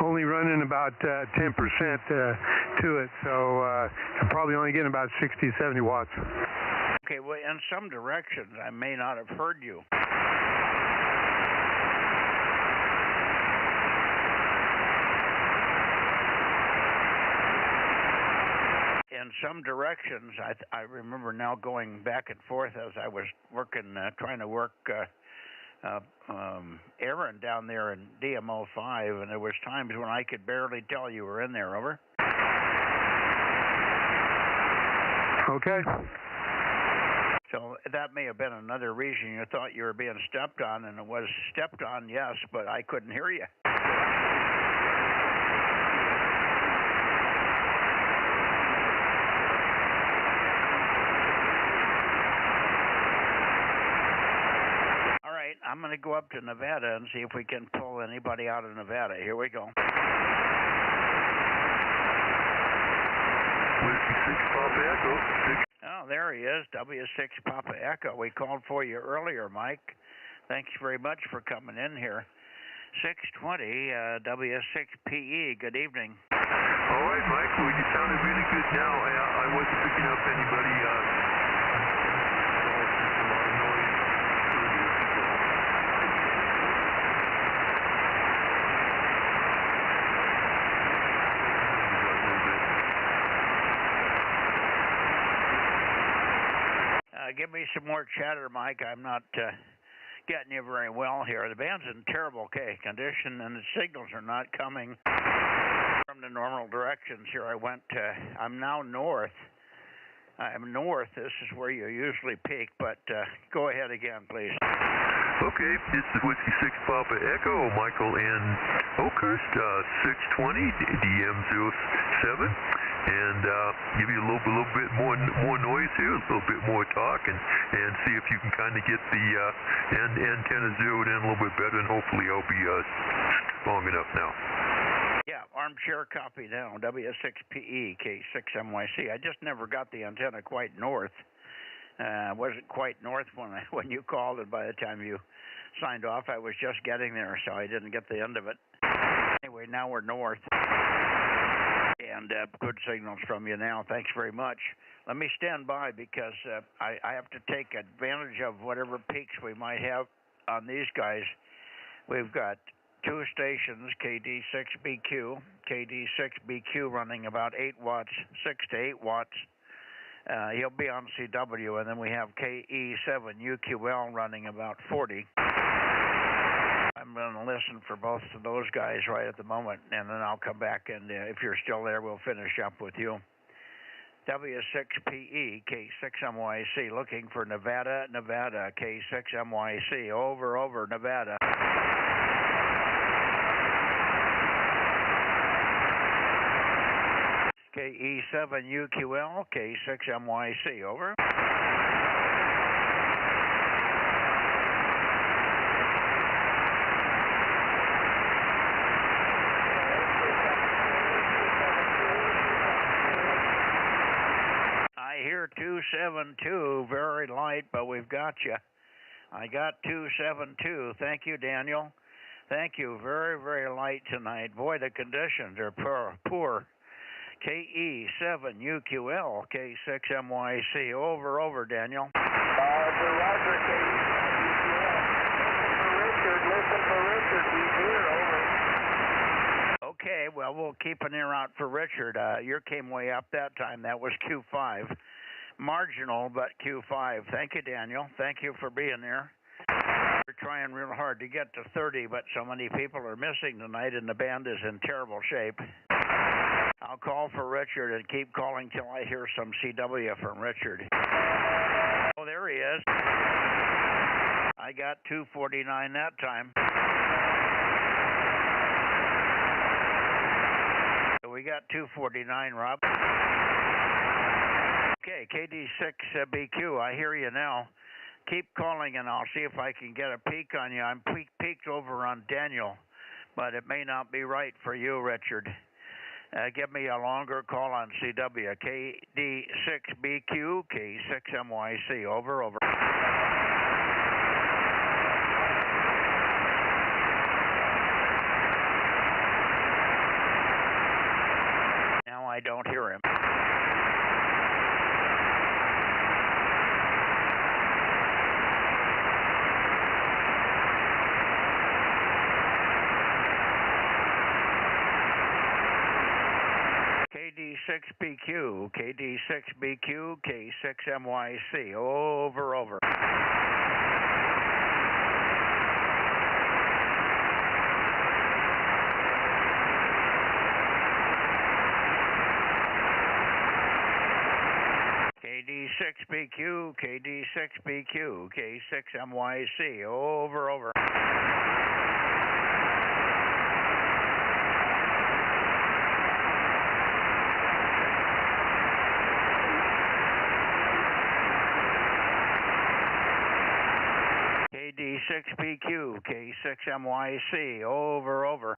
only running about 10% to it, so I'm probably only getting about 60, 70 watts.
Okay, well, in some directions, I may not have heard you. In some directions, I remember now going back and forth as I was working, trying to work Aaron down there in DMO5, and there was times when I could barely tell you were in there, over.
Okay.
So that may have been another reason you thought you were being stepped on, and it was stepped on, yes, but I couldn't hear you. All right, I'm going to go up to Nevada and see if we can pull anybody out of Nevada. Here we go.
Whiskey 6 Papa Echo.
Oh, there he is, W6 Papa Echo. We called for you earlier, Mike. Thanks very much for coming in here. 620 W6PE, good evening.
All right, Mike, well, you sounded really good now. I wasn't picking up anybody. A lot of noise earlier, so.
Give me some more chatter, Mike. I'm not getting you very well here. The band's in terrible condition, and the signals are not coming from the normal directions here. I'm now north. I'm north. This is where you usually peak, but go ahead again, please.
Okay, it's the Whiskey 6 Papa Echo, Michael in Oakhurst, 620 DM07. And give you a little bit more noise here, a little bit more talk, and see if you can kind of get the antenna zeroed in a little bit better, and hopefully I'll be strong enough now.
Yeah, armchair copy now, W6PE, K6MYC. I just never got the antenna quite north. Wasn't quite north when you called, and by the time you signed off, I was just getting there, so I didn't get the end of it. Anyway, now we're north. And good signals from you now. Thanks very much. Let me stand by because I have to take advantage of whatever peaks we might have on these guys. We've got two stations, KD6BQ, KD6BQ running about 8 watts, 6 to 8 watts. He'll be on CW, and then we have KE7UQL running about 40. I'm going to listen for both of those guys right at the moment, and then I'll come back, and if you're still there, we'll finish up with you. W6PE, K6MYC, looking for Nevada, K6MYC, over, Nevada. KE7UQL, K6MYC, over. I hear 272, very light, but we've got you. I got 272. Thank you, Daniel. Thank you. Very, very light tonight. Boy, the conditions are poor. KE7UQL, K6MYC. Over, Daniel.
Roger, KE7UQL. Listen for Richard. He's here, over.
Okay, well, we'll keep an ear out for Richard. Yours came way up that time. That was Q5. Marginal, but Q5. Thank you, Daniel. Thank you for being there. We're trying real hard to get to 30, but so many people are missing tonight, and the band is in terrible shape. I'll call for Richard and keep calling till I hear some CW from Richard. Oh, there he is. I got 249 that time. So we got 249, Rob. Okay, KD6BQ, I hear you now. Keep calling, and I'll see if I can get a peek on you. I'm peeked over on Daniel, but it may not be right for you, Richard. Give me a longer call on CW. KD6BQ, K6MYC. Over. Now I don't hear him. KD6BQ, KD6BQ, K6MYC. Over. KD6BQ, KD6BQ, KD6BQ, K6MYC, over. KD6BQ, K6MYC, over.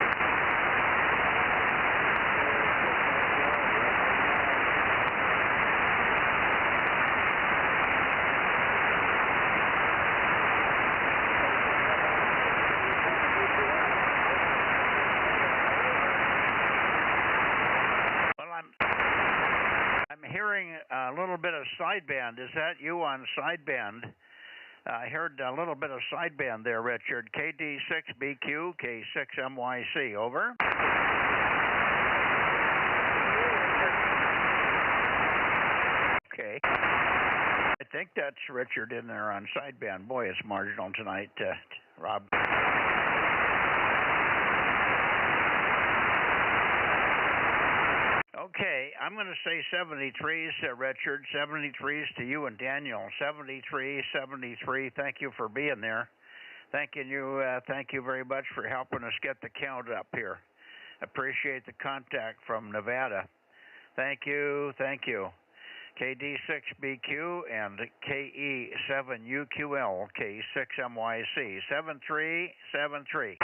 I'm hearing a little bit of sideband. Is that you on sideband? I heard a little bit of sideband there, Richard. KD6BQ, K6MYC, over. Okay. I think that's Richard in there on sideband. Boy, it's marginal tonight, Rob. Okay, I'm going to say 73s, Richard. 73s to you and Daniel. 73. Thank you for being there. Thank you very much for helping us get the count up here. Appreciate the contact from Nevada. Thank you. KD6BQ and KE7UQL, K6MYC. 7373.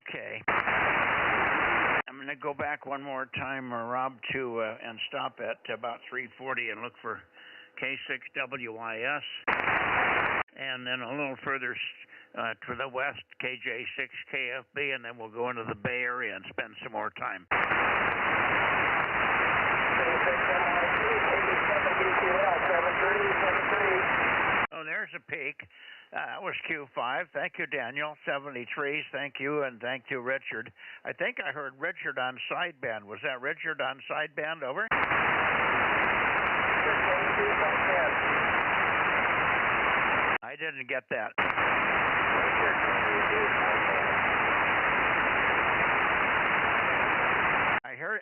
Okay. I'm going to go back one more time, Rob, and stop at about 340 and look for K6WIS. And then a little further to the west, KJ6KFB, and then we'll go into the Bay Area and spend some more time. Oh, there's a peak. That was Q5. Thank you, Daniel. 73s. Thank you, and thank you, Richard. I think I heard Richard on sideband. Was that Richard on sideband? Over. I didn't get that.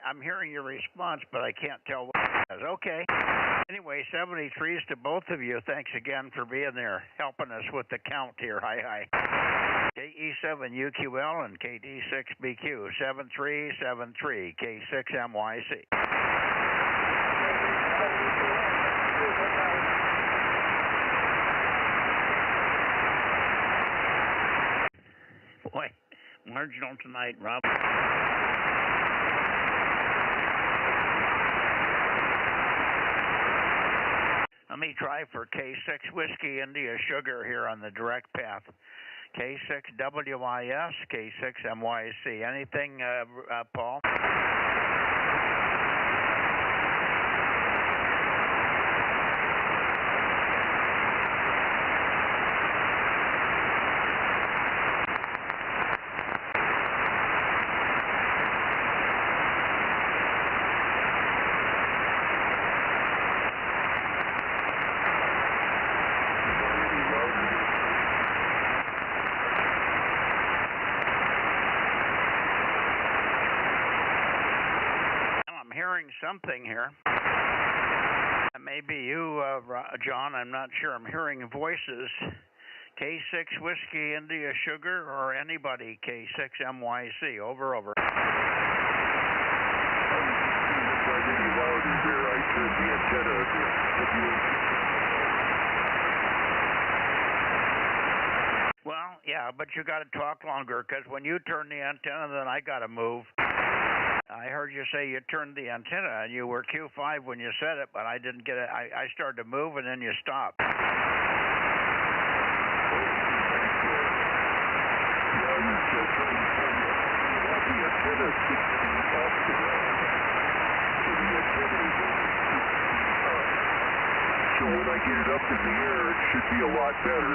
I'm hearing your response, but I can't tell what it is. Okay. Anyway, 73s to both of you. Thanks again for being there, helping us with the count here. Hi. KE7UQL and KD6BQ. 7373, K6MYC. Boy, marginal tonight, Rob. Let me try for K6 Whiskey India Sugar here on the direct path. K6WIS, K6MYC. Anything, Paul? Something here. Maybe you, John, I'm not sure. I'm hearing voices. K6 Whiskey India Sugar or anybody, K6MYC. Over. Well, yeah, but you got to talk longer because when you turn the antenna, then I got to move. I heard you say you turned the antenna and you were Q5 when you said it, but I didn't get it. I started to move and then you stopped.
So when I get it up in the air, it should be a lot better.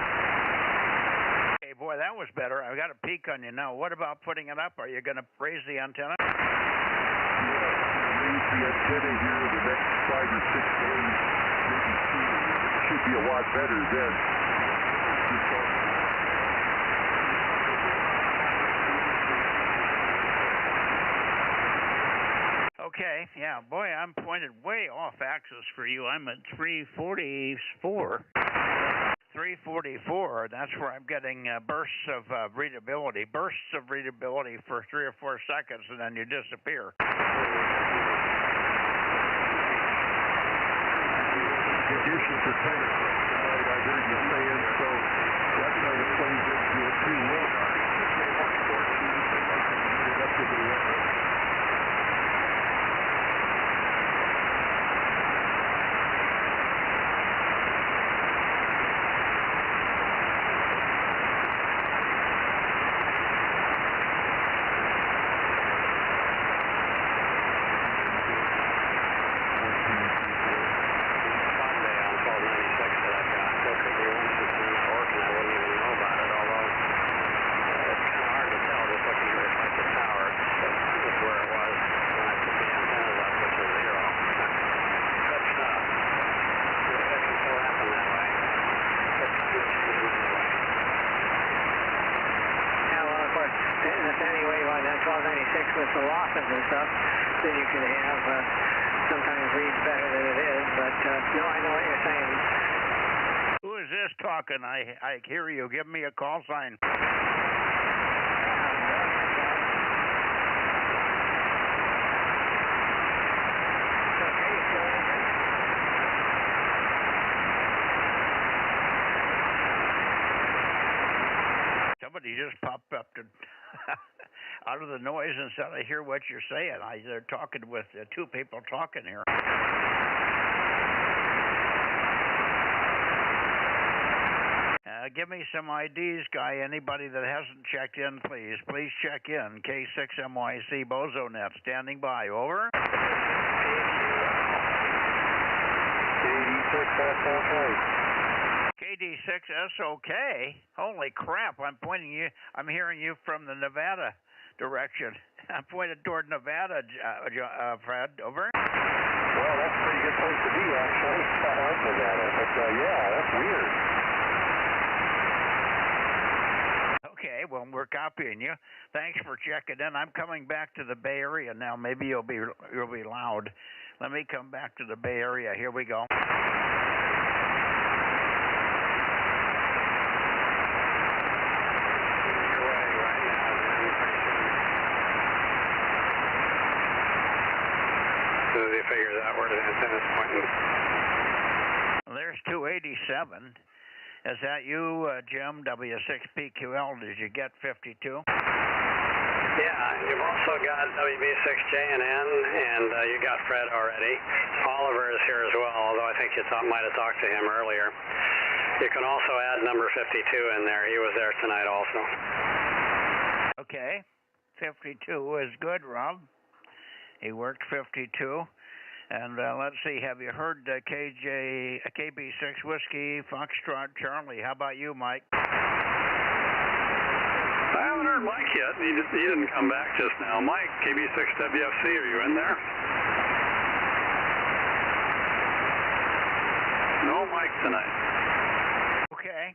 Hey, boy, that was better. I got a peak on you now. What about putting it up? Are you going to raise the antenna?
Raise the antenna here in the next 5 or 6 days, maybe sooner. It should be a lot better then.
Okay, yeah, boy, I'm pointed way off axis for you. I'm at 344. 344, that's where I'm getting bursts of readability. Bursts of readability for 3 or 4 seconds, and then you disappear.
Conditions are tighter right now, I heard you saying, so that kind of plays into it too. Well, get up to the weather.
With the losses and stuff, then you can have sometimes reads better than it is, but no, I know what you're saying.
Who is this talking? I hear you. Give me a call sign. Somebody just popped up to out of the noise and said, I hear what you're saying. They're talking with 2 people talking here. Give me some IDs, guy. Anybody that hasn't checked in, please check in. K6MYC Bozo Net, standing by. Over. KD6 SOK. Holy crap! I'm hearing you from the Nevada direction. I'm pointed toward Nevada, Fred. Over.
Well, that's a pretty good place to be, actually. I like Nevada, but yeah, that's weird.
Okay, well, we're copying you. Thanks for checking in. I'm coming back to the Bay Area now. Maybe you'll be loud. Let me come back to the Bay Area. Here we go.
As soon as he figures out where the antenna's pointing.
Well, there's 287. Is that you, Jim, W6PQL? Did you get 52?
Yeah, you've also got WB6JNN, and you got Fred already. Oliver is here as well, although I think you might have talked to him earlier. You can also add number 52 in there. He was there tonight also.
Okay. 52 is good, Rob. He worked 52. And let's see, have you heard KB6 Whiskey, Foxtrot, Charlie? How about you, Mike?
I haven't heard Mike yet. He didn't come back just now. Mike, KB6WFC, are you in there? No Mike tonight.
Okay.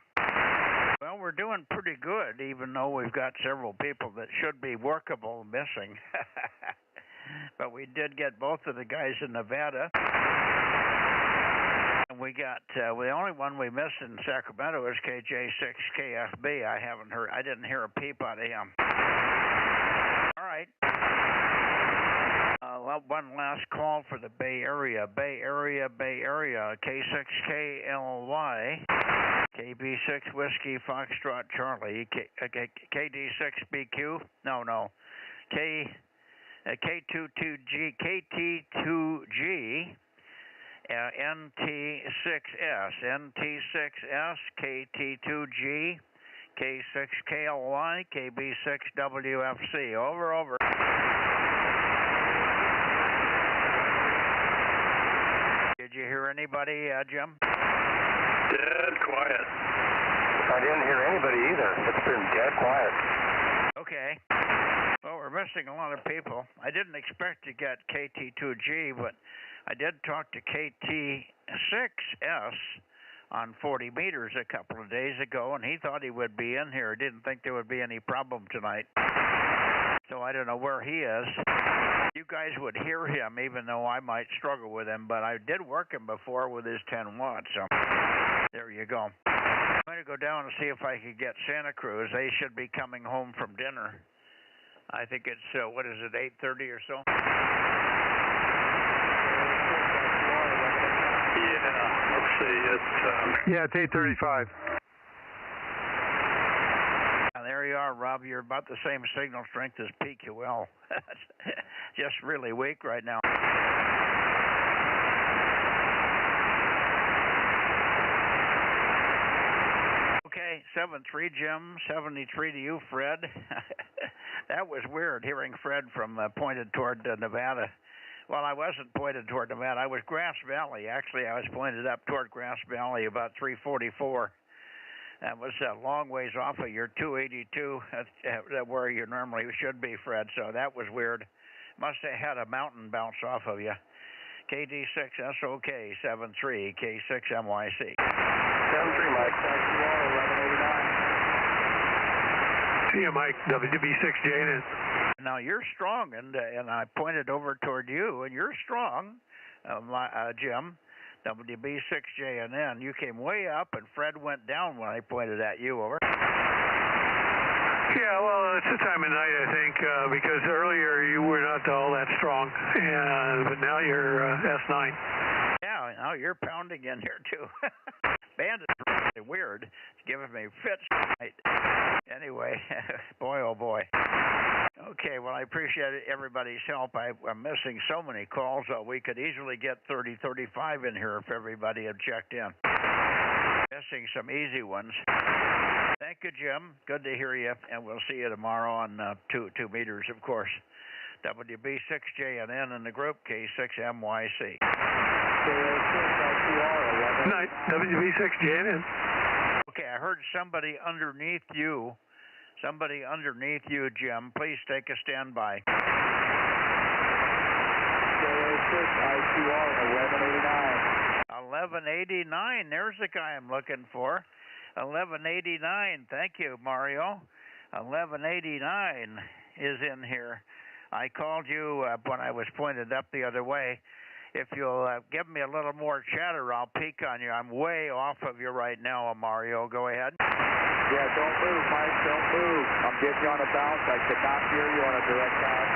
Well, we're doing pretty good, even though we've got several people that should be workable missing. But we did get both of the guys in Nevada. And we got, the only one we missed in Sacramento is KJ6KFB. I didn't hear a peep out of him. All right. One last call for the Bay Area. Bay Area. K6KLY. KB6 Whiskey Foxtrot Charlie. KD6BQ. No. K22G, KT2G, NT6S, KT2G, K6KLY, KB6WFC. Over. Did you hear anybody, Jim?
Dead quiet.
I didn't hear anybody either. It's been dead quiet.
Okay. Well, we're missing a lot of people. I didn't expect to get KT2G, but I did talk to KT6S on 40 meters a couple of days ago, and he thought he would be in here. Didn't think there would be any problem tonight. So I don't know where he is. you guys would hear him, even though I might struggle with him, but I did work him before with his 10 watts, so there you go. I'm going to go down and see if I could get Santa Cruz. They should be coming home from dinner. I think it's, what is it, 8:30 or so?
Yeah, let's see,
Yeah, it's 8:35.
There you are, Rob. You're about the same signal strength as PQL. Just really weak right now. Okay, 7-3 Jim, 73 to you, Fred. That was weird hearing Fred from pointed toward Nevada. Well, I wasn't pointed toward Nevada. I was Grass Valley. Actually, I was pointed up toward Grass Valley about 344. That was a long ways off of your 282, where you normally should be, Fred, so that was weird. Must have had a mountain bounce off of you. KD6SOK 73, K6MYC.
73, Mike. XUR 1189.
see you, Mike, WB6JN.
Now, you're strong, and I pointed over toward you, and you're strong, Jim. WB6JNN, you came way up, and Fred went down when I pointed at you, over.
Yeah, well, it's the time of night, I think, because earlier you were not all that strong, but now you're S9.
Yeah, now you're pounding in here, too. Band is really weird. It's giving me fits tonight. Anyway, boy, oh boy. Okay, well, I appreciate everybody's help. I'm missing so many calls, so we could easily get 30, 35 in here if everybody had checked in. Missing some easy ones. Thank you, Jim. Good to hear you, and we'll see you tomorrow on 2 meters, of course. WB6JNN in the group, K6MYC.
Night, WB6JNN.
Okay, I heard somebody underneath you. Somebody underneath you, Jim. Please take a standby.
IQR 1189.
1189. There's the guy I'm looking for. 1189. Thank you, Mario. 1189 is in here. I called you when I was pointed up the other way. If you'll give me a little more chatter, I'll peek on you. I'm way off of you right now, Mario. Go ahead.
Yeah, don't move, Mike. Don't move. I'm getting you on a bounce. I could not hear you on a direct bounce.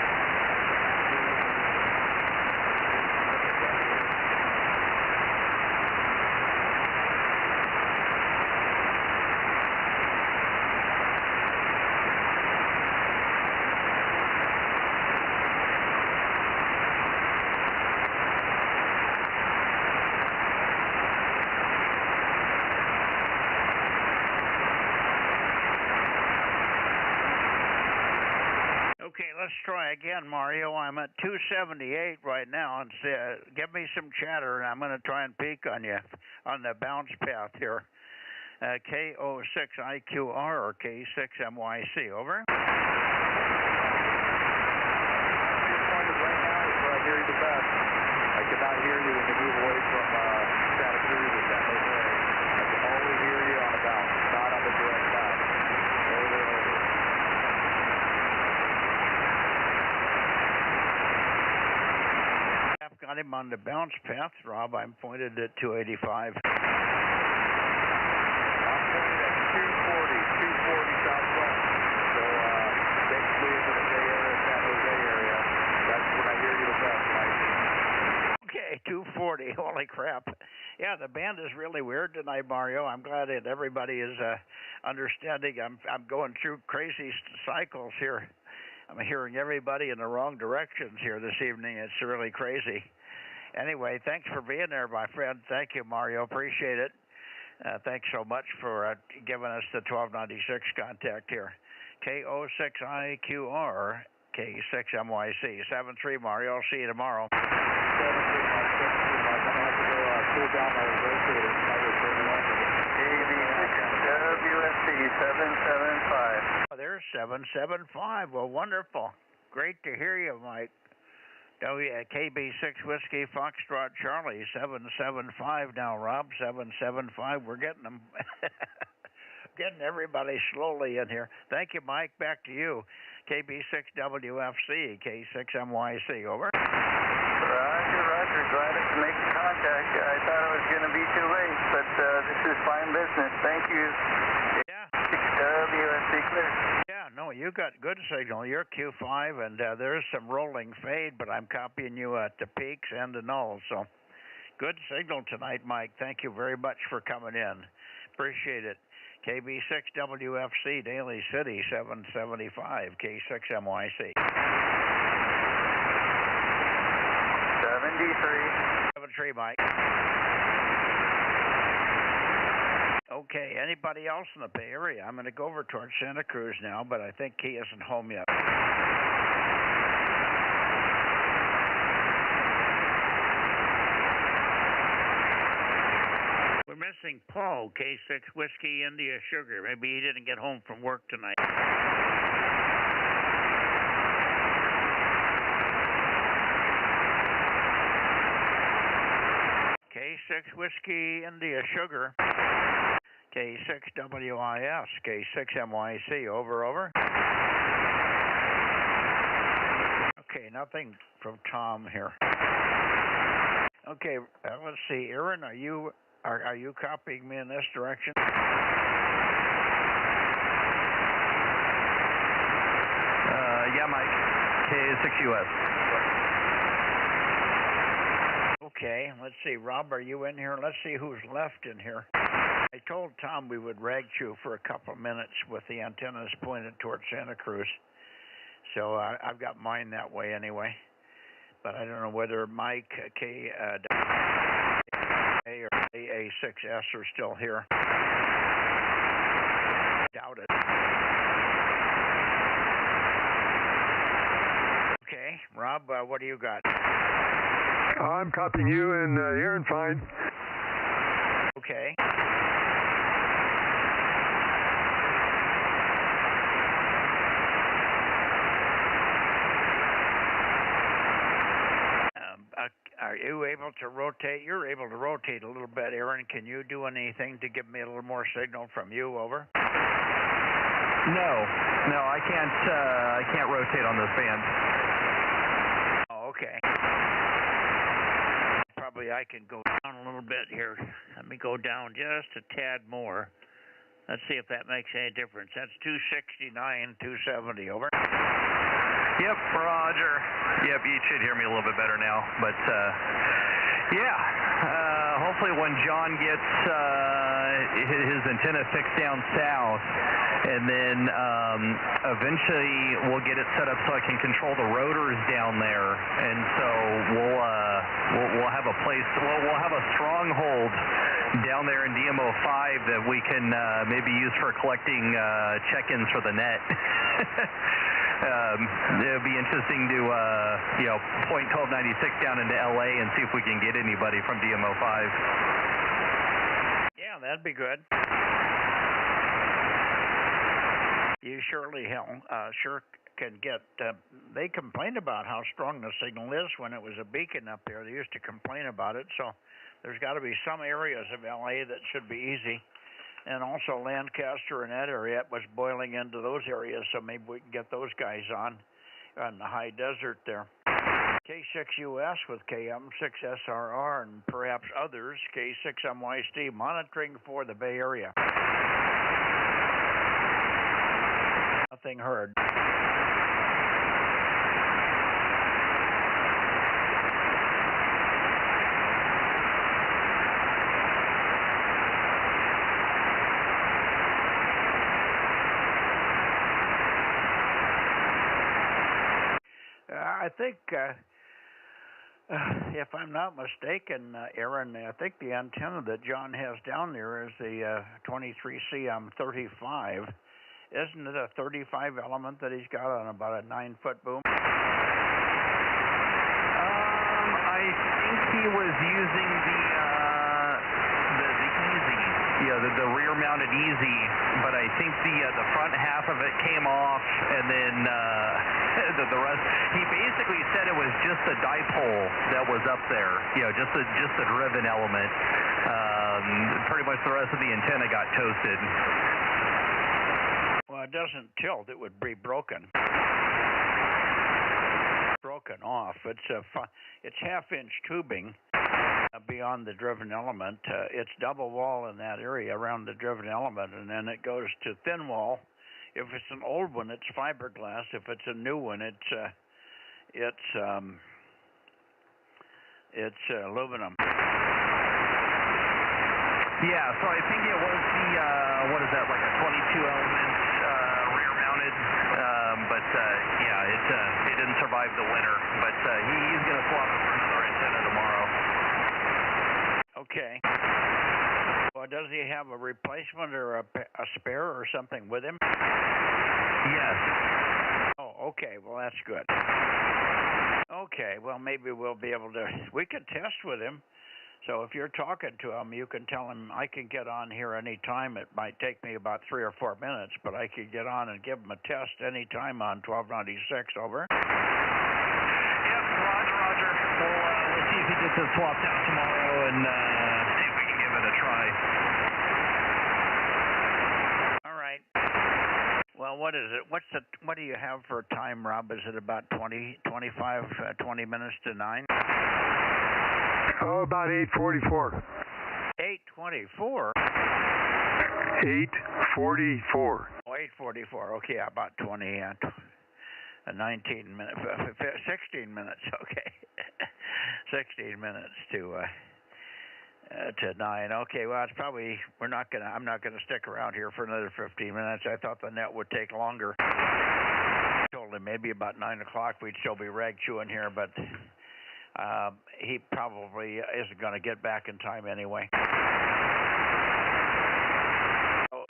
Okay, let's try again, Mario. I'm at 278 right now, and give me some chatter, and I'm going to try and peek on you on the bounce path here. K06IQR or K6MYC, over.
Right now is where I hear you the best. I cannot hear you when you move away from Santa Cruz or San Jose. I can only hear you on a bounce, not on the direct path. Over.
I've got him on the bounce path, Rob. I'm pointed at 285.
I'm pointed at 240 southwest. So basically into the Bay Area, San Jose area. That's when I hear you the best, Mike.
Okay, 240. Holy crap. Yeah, the band is really weird tonight, Mario. I'm glad that everybody is understanding. I'm going through crazy cycles here. I'm hearing everybody in the wrong directions here this evening. It's really crazy. Anyway, thanks for being there, my friend. Thank you, Mario. Appreciate it. Thanks so much for giving us the 1296 contact here. K06IQR, K6MYC. 73, Mario. I'll see you tomorrow.
73, Mike. I'm going to have to go cool down my rotator.
WSC 775.
Oh, there's 775. Well, wonderful. Great to hear you, Mike. KB6 Whiskey Foxtrot Charlie 775 now, Rob. 775. We're getting them. Getting everybody slowly in here. Thank you, Mike. Back to you. KB6WFC, K6MYC, over.
Roger, roger. Glad it's making contact. I thought it was going to be too late, but this is fine business. Thank you.
Yeah.
6WFC clear.
Yeah, no, you got good signal. You're Q5, and there's some rolling fade, but I'm copying you at the peaks and the nulls, so good signal tonight, Mike. Thank you very much for coming in. Appreciate it. KB6WFC, Daly City, 775, K6MYC. 73, Mike. Okay, anybody else in the Bay Area? I'm going to go over towards Santa Cruz now, but I think he isn't home yet. We're missing Paul, K6 Whiskey India Sugar. Maybe he didn't get home from work tonight. K6 Whiskey India Sugar. K6WIS, K6MYC, over. Okay, nothing from Tom here. Okay, let's see. Aaron, are you copying me in this direction?
Yeah, Mike. K6US.
Okay, let's see. Rob, are you in here? Let's see who's left in here. I told Tom we would rag chew for a couple of minutes with the antennas pointed towards Santa Cruz. So I've got mine that way anyway. But I don't know whether Mike, K or AA6S are still here. Doubt it. Okay, Rob, what do you got?
I'm copying you and Aaron fine.
Okay. Are you able to rotate? You're able to rotate a little bit, Aaron. Can you do anything to give me a little more signal from you? Over.
No, I can't rotate on this band.
Oh, okay. Probably I can go down a little bit here. Let me go down just a tad more. Let's see if that makes any difference. That's 269, 270, over.
Yep, Roger. Yep, you should hear me a little bit better now. But, hopefully when John gets his antenna fixed down south, and then eventually we'll get it set up so I can control the rotors down there. And so we'll have a place, we'll have a stronghold down there in DMO5 that we can maybe use for collecting check-ins for the net. It'll be interesting to, point 1296 down into LA and see if we can get anybody from DMO5.
Yeah, that'd be good. You sure can get, they complained about how strong the signal is when it was a beacon up there. They used to complain about it, so there's got to be some areas of LA that should be easy. And also Lancaster and that area was boiling into those areas, so maybe we can get those guys on the high desert there. K6US with KM6SRR and perhaps others, K6MYST, monitoring for the Bay Area. Nothing heard. I think, if I'm not mistaken, Aaron, I think the antenna that John has down there is the 23CM35. Isn't it a 35 element that he's got on about a 9-foot boom?
I think he was using the Easy, the rear-mounted Easy, but I think the front half of it came off, and then the rest. He basically said it was just the dipole that was up there, just the driven element. Pretty much the rest of the antenna got toasted.
Well, it doesn't tilt; it would be broken. broken off. It's half-inch tubing beyond the driven element. It's double wall in that area around the driven element, and then it goes to thin wall. If it's an old one, it's fiberglass. If it's a new one, it's aluminum.
Yeah, so I think it was the, what is that, like a 22 element rear mounted, but yeah, it didn't survive the winter, but he's going to swap it for another antenna tomorrow.
Okay. Well, does he have a replacement or a spare or something with him?
Yes.
Oh, okay, well that's good. Okay, well maybe we'll be able to, we could test with him. So if you're talking to him, you can tell him I can get on here anytime. It might take me about 3 or 4 minutes, but I could get on and give him a test anytime on 1296. Over.
Yep, Roger. We'll see if he gets it swapped out tomorrow and see if we can give it a try.
All right. Well, what is it? What do you have for time, Rob? Is it about 20 minutes to 9?
Oh, about 8:44.
8:24?
8:44.
Oh, 8:44. Okay, about 19 minutes, 16 minutes. Okay, 16 minutes to 9. Okay, well, it's probably I'm not gonna stick around here for another 15 minutes. I thought the net would take longer. I told him maybe about 9 o'clock we'd still be rag chewing here, but. He probably isn't going to get back in time anyway. Oh.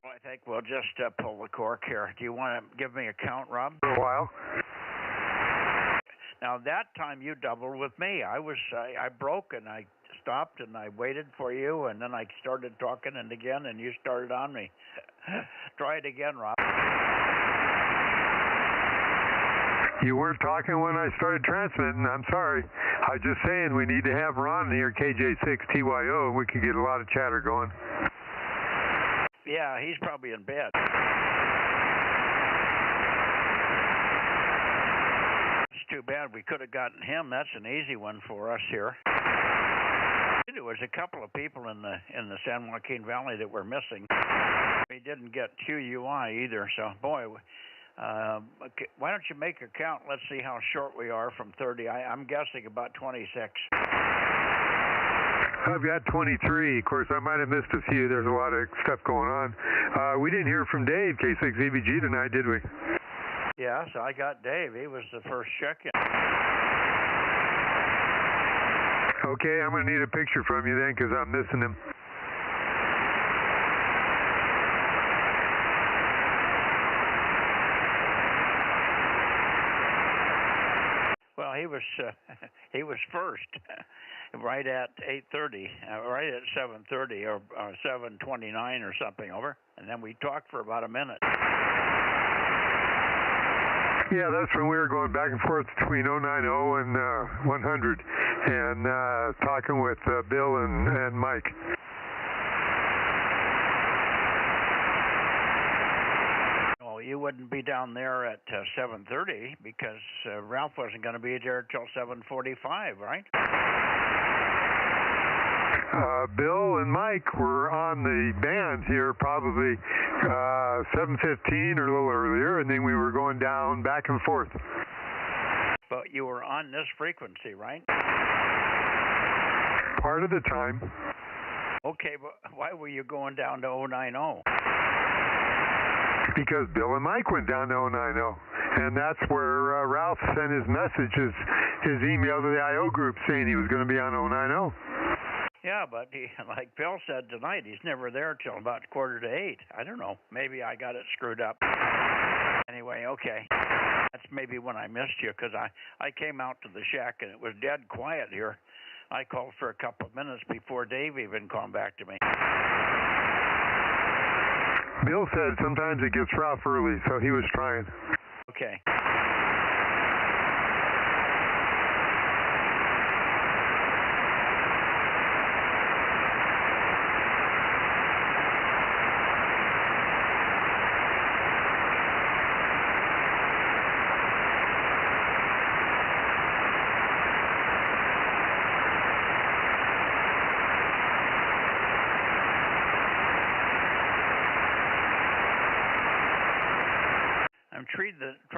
Well, I think we'll just pull the cork here. Do you want to give me a count, Rob?
For a while.
Now, that time you doubled with me. I broke and I stopped and I waited for you, and then I started talking and you started on me. Try it again, Rob.
You weren't talking when I started transmitting. I'm sorry. I was just saying we need to have Ron near KJ6TYO. We could get a lot of chatter going.
Yeah, he's probably in bed. It's too bad. We could have gotten him. That's an easy one for us here. There was a couple of people in the San Joaquin Valley that were missing. We didn't get QUI either. So, boy. Why don't you make a count? Let's see how short we are from 30. I'm guessing about 26.
I've got 23. Of course, I might have missed a few. There's a lot of stuff going on. We didn't hear from Dave, K6EBG tonight, did we?
Yes, I got Dave. He was the first check-in.
Okay, I'm going to need a picture from you then because I'm missing him.
Well, he was first, right at 8:30, right at 7:30 or 7:29 or something. Over, and then we talked for about a minute.
Yeah, that's when we were going back and forth between 090 and 100, and talking with Bill and Mike.
You wouldn't be down there at 7:30 because Ralph wasn't going to be there till 7:45, right?
Bill and Mike were on the band here probably 7:15 or a little earlier, and then we were going down back and forth.
But you were on this frequency, right?
Part of the time.
Okay, but why were you going down to 090?
Because Bill and Mike went down to 090, and that's where Ralph sent his message, his email to the I.O. group saying he was going to be on 090.
Yeah, but like Bill said tonight, he's never there till about 7:45. I don't know. Maybe I got it screwed up. Anyway, okay. That's maybe when I missed you because I came out to the shack and it was dead quiet here. I called for a couple of minutes before Dave even came back to me.
Bill said sometimes it gets rough early, so he was trying.
Okay.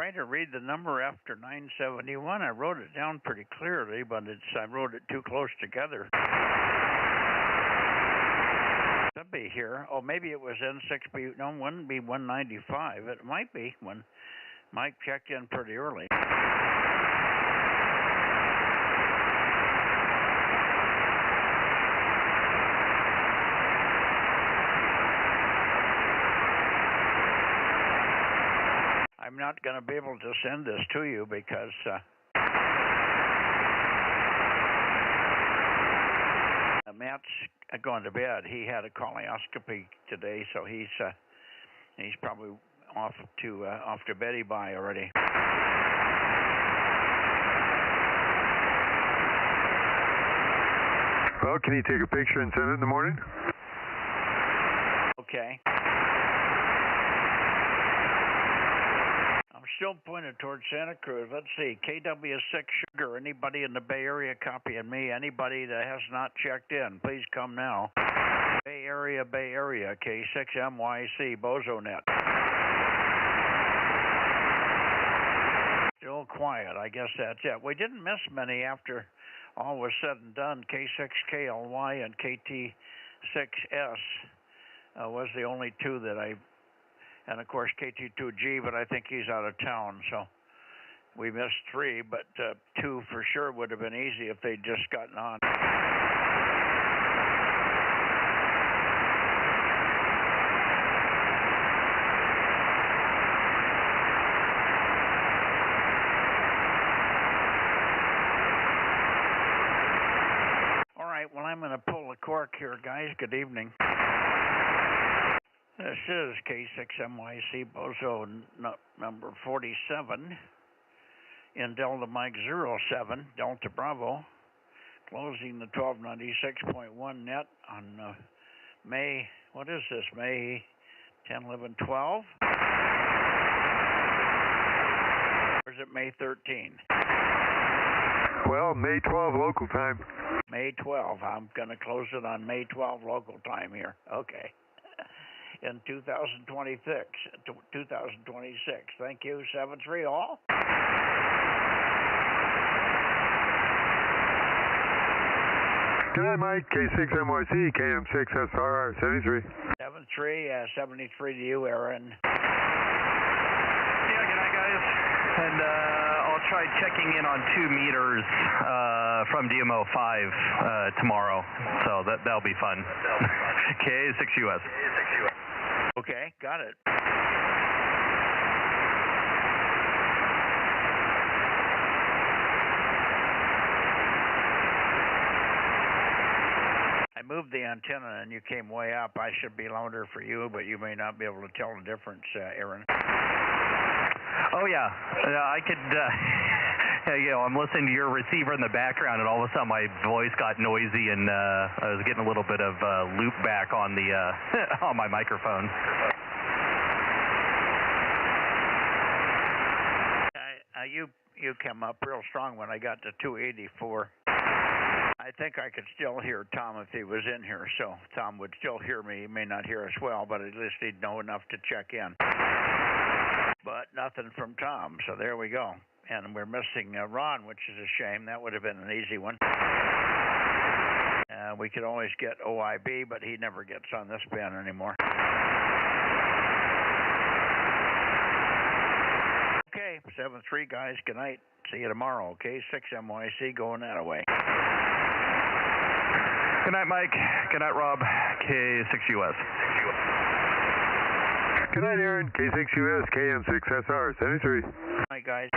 try to read the number after 971. I wrote it down pretty clearly, but I wrote it too close together. Should be here. Oh, maybe it was N6B. No, it wouldn't be 195. It might be when Mike checked in pretty early. I'm not going to be able to send this to you because Matt's going to bed. He had a colonoscopy today, so he's probably off to Betty Bye already.
Well, can you take a picture and send it in the morning?
Okay. I'm still pointed towards Santa Cruz. Let's see. KW6 Sugar. Anybody in the Bay Area copying me? Anybody that has not checked in, please come now. Bay Area, K6MYC, Bozo Net. Still quiet. I guess that's it. We didn't miss many after all was said and done. K6KLY and KT6S was the only two that and of course KT2G, but I think he's out of town, so we missed three, but two for sure would have been easy if they'd just gotten on. All right, well, I'm going to pull the cork here, guys. Good evening. This is K6MYC Bozo number 47 in Delta Mike 07, Delta Bravo, closing the 1296.1 net on May, what is this, May 10, 11, 12? Or is it May 13?
Well, May 12 local time.
May 12. I'm going to close it on May 12 local time here. Okay. In 2026. Thank you. 7-3 all.
Good night, Mike. K6MYC, KM6SR, 73.
7-3, 73 to you, Aaron.
Yeah, good night, guys. And I'll try checking in on 2 meters from DMO 5 tomorrow. So that'll be fun. K6US.
Okay, got it. I moved the antenna and you came way up. I should be louder for you, but you may not be able to tell the difference, Aaron.
Oh, yeah. I could, I'm listening to your receiver in the background, and all of a sudden my voice got noisy, and I was getting a little bit of loop back on the on my microphone.
You came up real strong when I got to 284. I think I could still hear Tom if he was in here, so Tom would still hear me. He may not hear us well, but at least he'd know enough to check in. But nothing from Tom, so there we go. And we're missing Ron, which is a shame. That would have been an easy one. We could always get OIB, but he never gets on this band anymore. Okay, 7-3, guys. Good night. See you tomorrow, okay? 6MYC going that way.
Good night, Mike. Good night, Rob. K6US.
Good night, Aaron. K6US, KM6SR, 73.
Good night, guys.